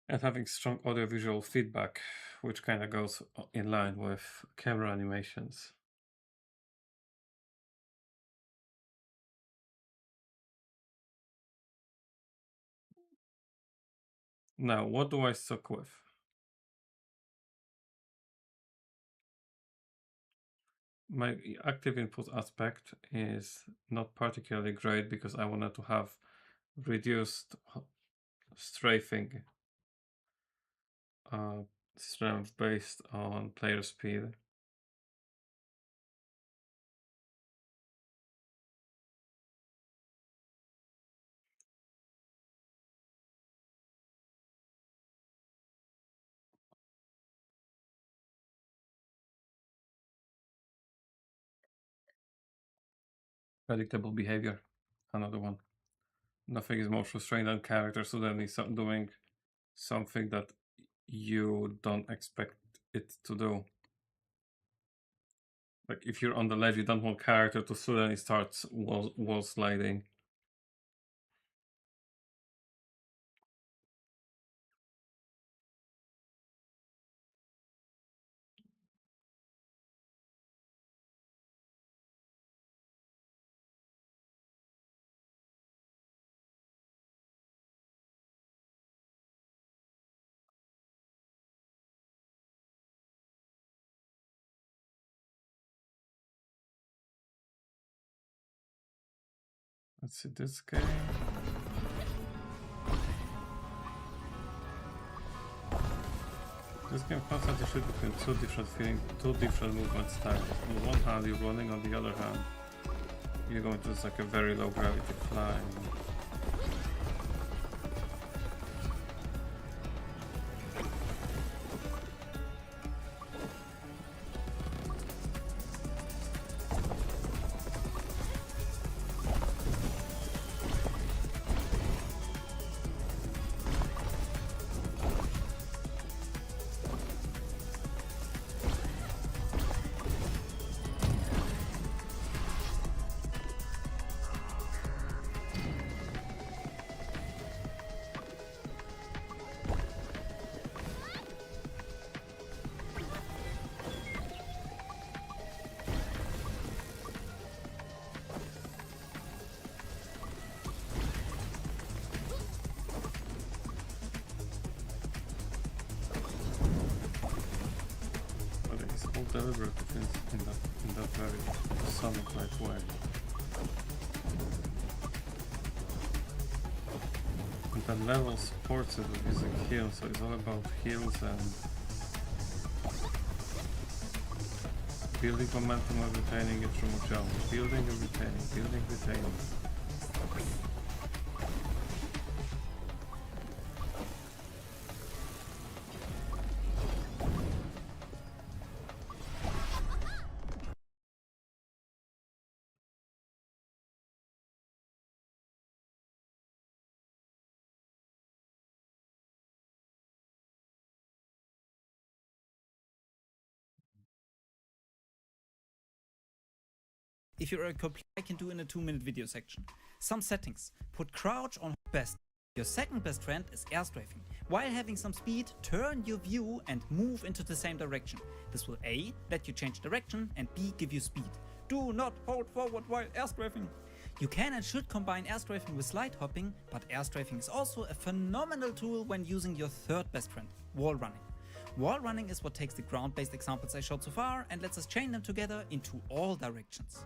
And having strong audiovisual feedback, which kind of goes in line with camera animations. Now, what do I suck with? My active input aspect is not particularly great because I wanted to have reduced strafing strength based on player speed. Predictable behavior, another one. Nothing is more frustrating than characters suddenly doing something that you don't expect it to do. Like if you're on the ledge, you don't want character to suddenly start wall sliding. Let's see this game. This game constantly shifts between two different movement styles. On one hand, you're running. On the other hand, you're going to just like a very low gravity flying. deliberative in that very Sonic-like way. And the level supports it with using heals, so it's all about heals and building momentum and retaining it from a jump. Building and retaining, building, retaining. If you're a complete, I can do in a 2-minute video section. Some settings. Put crouch on best. Your second best friend is air strafing. While having some speed, turn your view and move into the same direction. This will A, let you change direction, and B, give you speed. Do not hold forward while air strafing. You can and should combine air strafing with slide hopping, but air strafing is also a phenomenal tool when using your third best friend, wall running. Wall running is what takes the ground-based examples I showed so far and lets us chain them together into all directions.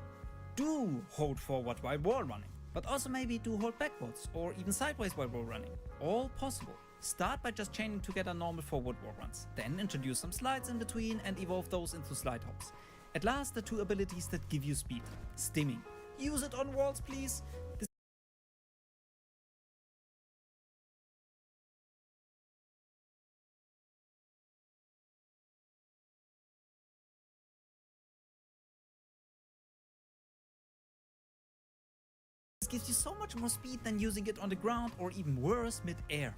Do hold forward while wall running, but also maybe do hold backwards or even sideways while wall running. All possible. Start by just chaining together normal forward wall runs, then introduce some slides in between and evolve those into slide hops. At last, the two abilities that give you speed. Stimming. Use it on walls, please. This gives you so much more speed than using it on the ground or even worse, mid-air.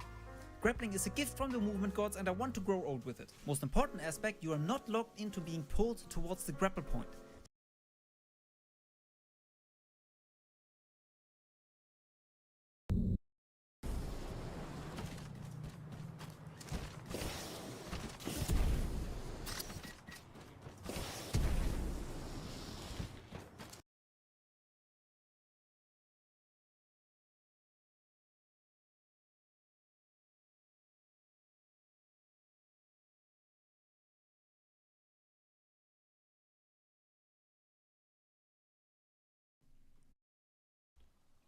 Grappling is a gift from the movement gods and I want to grow old with it. Most important aspect, you are not locked into being pulled towards the grapple point.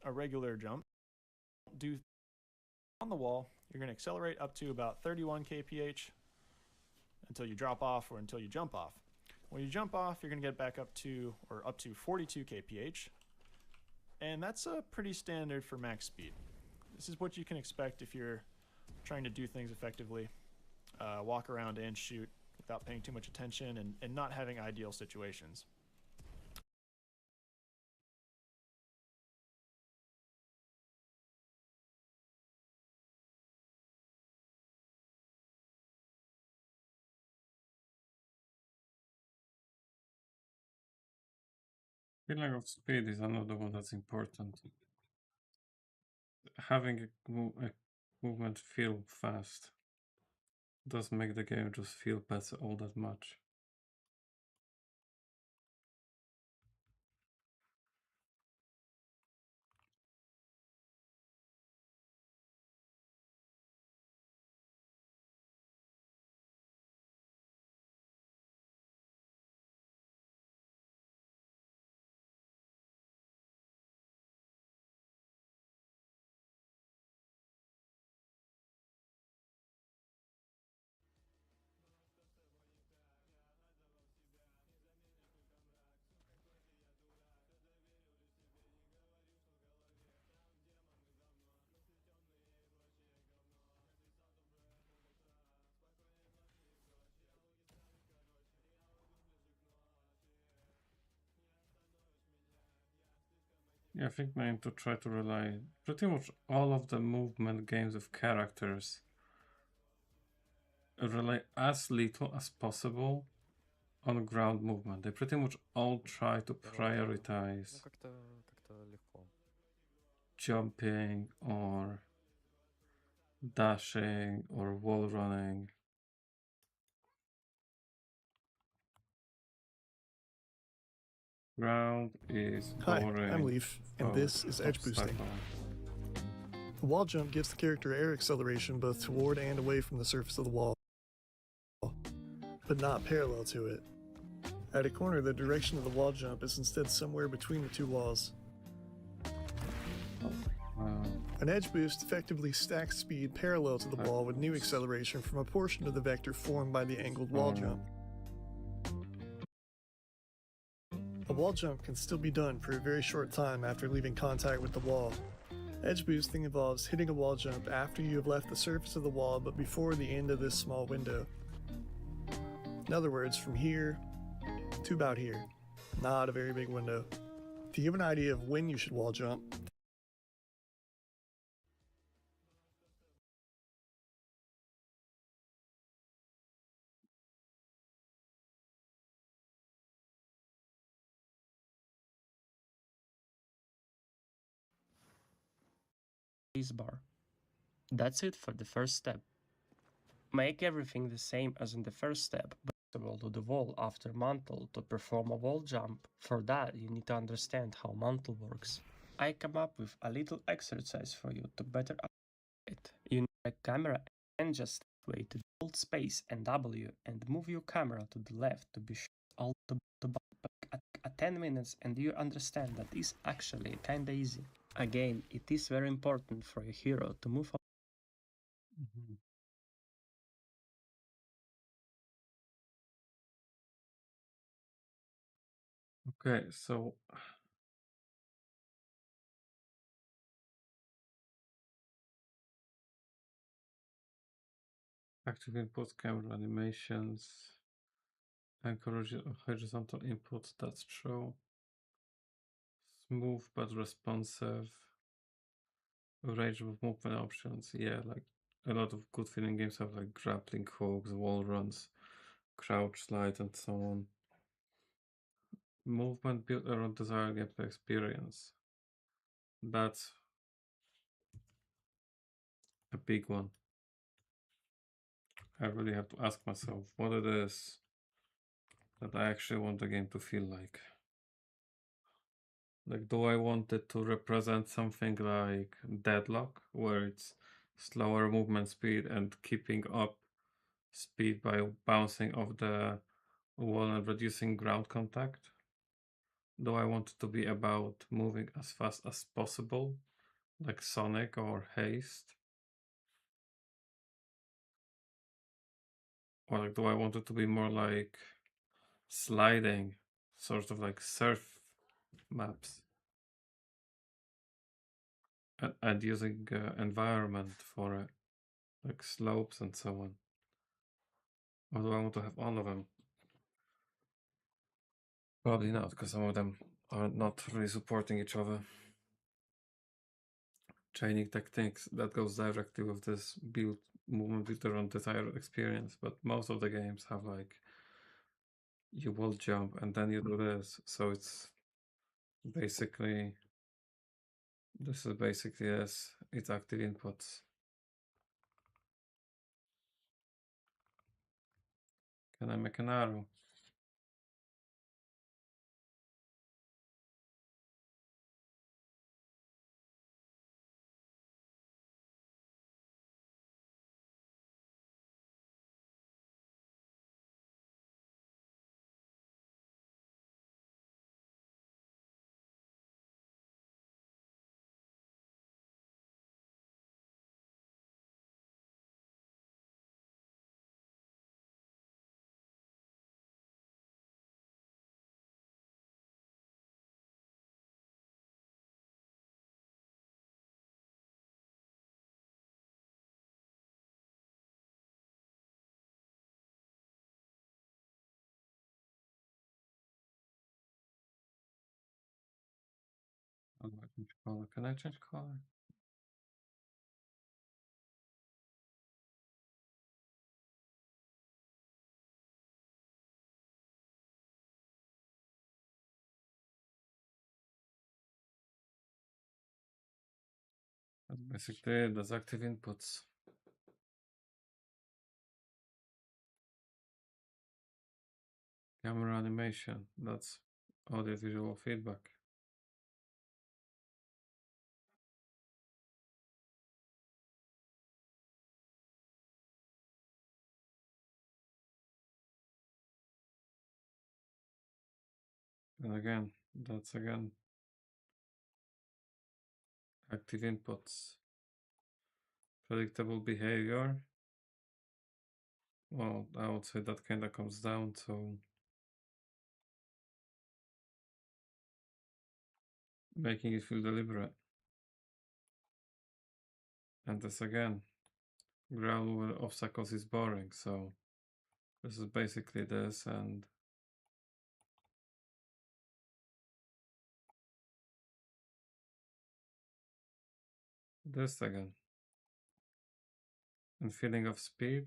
A regular jump. Do on the wall, you're going to accelerate up to about 31 kph until you drop off or until you jump off. When you jump off, you're going to get back up to 42 kph, and that's pretty standard for max speed. This is what you can expect if you're trying to do things effectively, walk around and shoot without paying too much attention and not having ideal situations. Feeling of speed is another one that's important. Having a movement feel fast does make the game just feel better all that much. Yeah, I think I need to try to rely pretty much all of the movement games with characters rely as little as possible on ground movement. They pretty much all try to prioritize jumping or dashing or wall running. Ground is boring. Hi, I'm Leaf, and this is edge boosting. The wall jump gives the character air acceleration both toward and away from the surface of the wall, but not parallel to it. At a corner, the direction of the wall jump is instead somewhere between the two walls. An edge boost effectively stacks speed parallel to the wall with new acceleration from a portion of the vector formed by the angled wall jump. A wall jump can still be done for a very short time after leaving contact with the wall. Edge boosting involves hitting a wall jump after you have left the surface of the wall but before the end of this small window. In other words, from here to about here. Not a very big window. To give an idea of when you should wall jump, Spacebar. That's it for the first step. Make everything the same as in the first step, but accessible to the wall after mantle to perform a wall jump. For that, you need to understand how mantle works. I come up with a little exercise for you to better it. You need a camera and just way to hold space and W and move your camera to the left to be sure all the at 10 minutes and you understand that is actually kinda easy. Again, it is very important for a hero to move up. Okay, so active inputs, camera animations, encourage horizontal inputs, that's true. Smooth but responsive. Range of movement options, yeah, like a lot of good feeling games have like grappling hooks, wall runs, crouch slide, and so on. Movement built around desired gameplay experience. That's a big one. I really have to ask myself what it is that I actually want the game to feel like. Like, do I want it to represent something like Deadlock, where it's slower movement speed and keeping up speed by bouncing off the wall and reducing ground contact? Do I want it to be about moving as fast as possible, like Sonic or Haste? Or like, do I want it to be more like sliding, sort of like surf maps? And using environment for it, like slopes and so on. Or do I want to have all of them? Probably not, because some of them are not really supporting each other. Chaining techniques, that goes directly with this build movement built around desired experience, but most of the games have like you will jump and then you do this, so it's basically this is basically this, it's active inputs. Can I make an arrow? How do I change color? Can I change color? That's basically it, that's active inputs. Camera animation, that's audio visual feedback. And again, that's again active inputs. Predictable behavior. Well, I would say that kind of comes down to making it feel deliberate. And this again, growl with obstacles is boring, so this is basically this, and this again. And feeling of speed.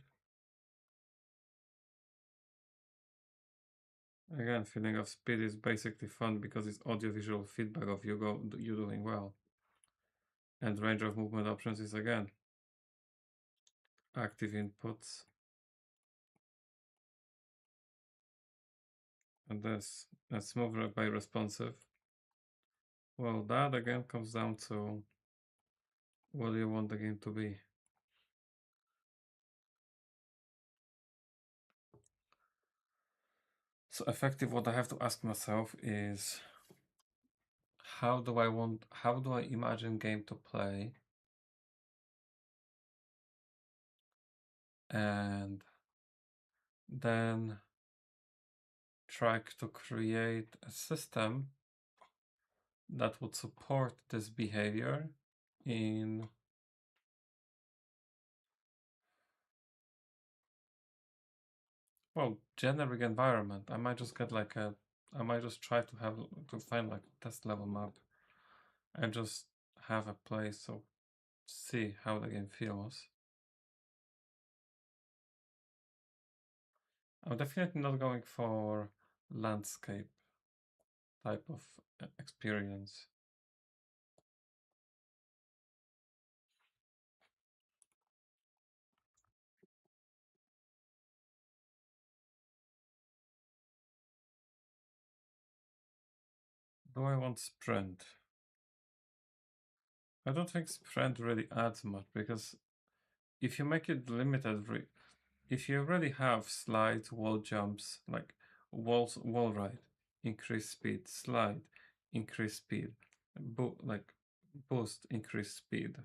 Again, feeling of speed is basically fun because it's audio-visual feedback of you doing well. And range of movement options is again active inputs. And this, and smooth by responsive. Well, that again comes down to what do you want the game to be. So effective, what I have to ask myself is how do I imagine game to play? And then try to create a system that would support this behavior in generic environment. I might just get like I might just try to find like a test level map and just have a place so see how the game feels. I'm definitely not going for landscape type of experience. Do I want sprint? I don't think sprint really adds much because if you make it limited, if you already have slides, wall jumps, like wall ride, increase speed, slide, increase speed, boost, increase speed.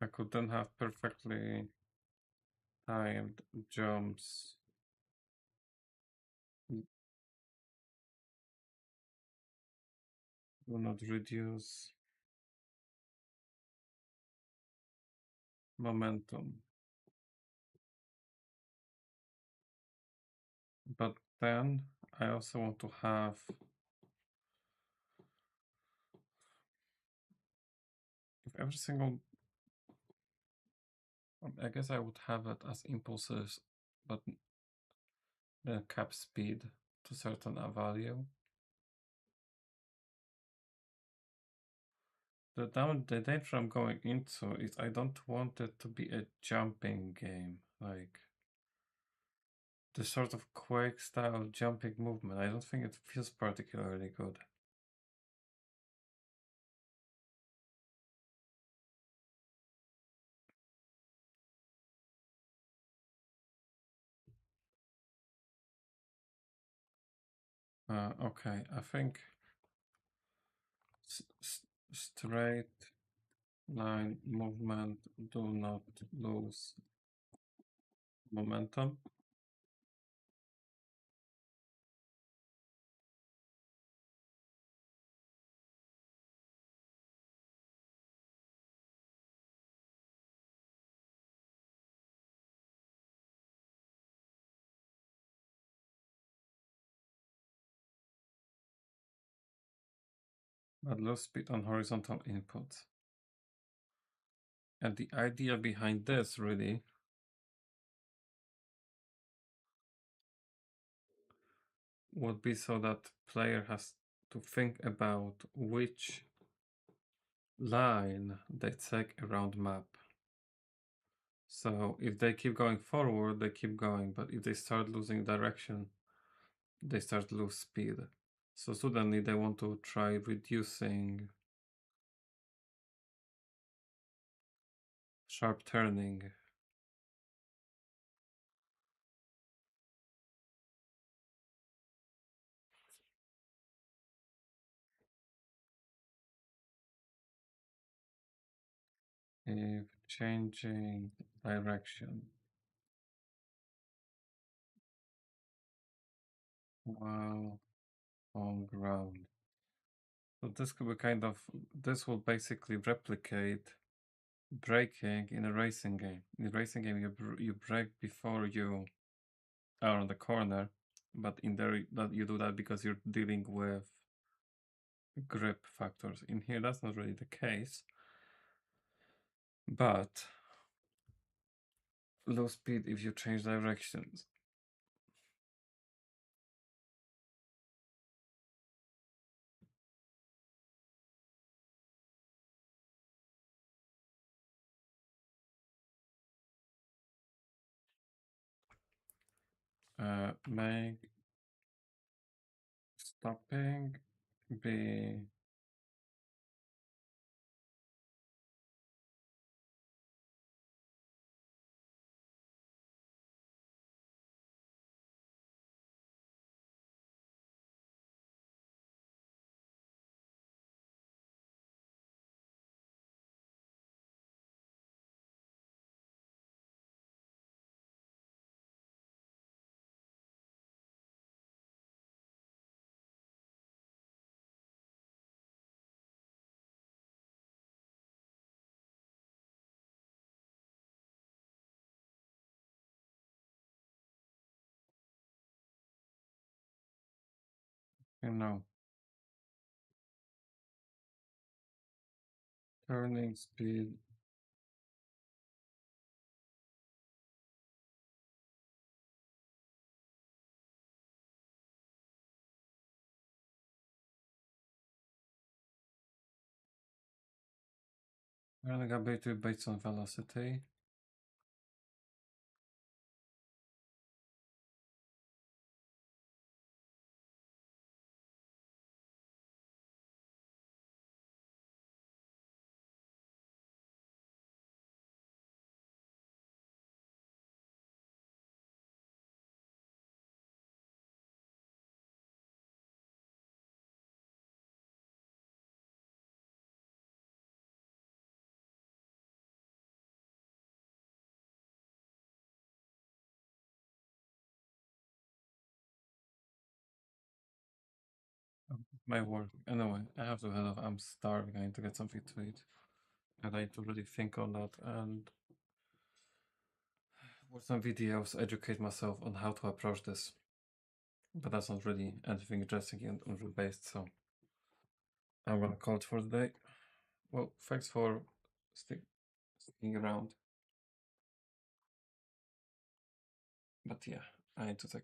I could then have perfectly timed jumps. Do not reduce momentum. But then I also want to have if every single I guess I would have it as impulses, but then cap speed to certain value. The danger I'm going into is I don't want it to be a jumping game, like the sort of Quake style jumping movement. I don't think it feels particularly good. Okay, I think straight line movement, do not lose momentum. But lose speed on horizontal inputs. And the idea behind this really would be so that player has to think about which line, they take around map. So if they keep going forward, they keep going, but if they start losing direction, they start to lose speed. So suddenly they want to try reducing sharp turning. If changing direction while on ground. So this could be kind of, this will basically replicate braking in a racing game. In a racing game, you brake before you are on the corner, but in there that you do that because you're dealing with grip factors. In here, that's not really the case, but low speed if you change directions. Make stopping be you know, turning speed. Running ability based on velocity. My work. Anyway, I have to head off. I'm starving. I need to get something to eat. And I need to really think on that and watch some videos, educate myself on how to approach this. But that's not really anything interesting and Unreal based, so I'm gonna call it for the day. Well, thanks for sticking around. But yeah, I need to take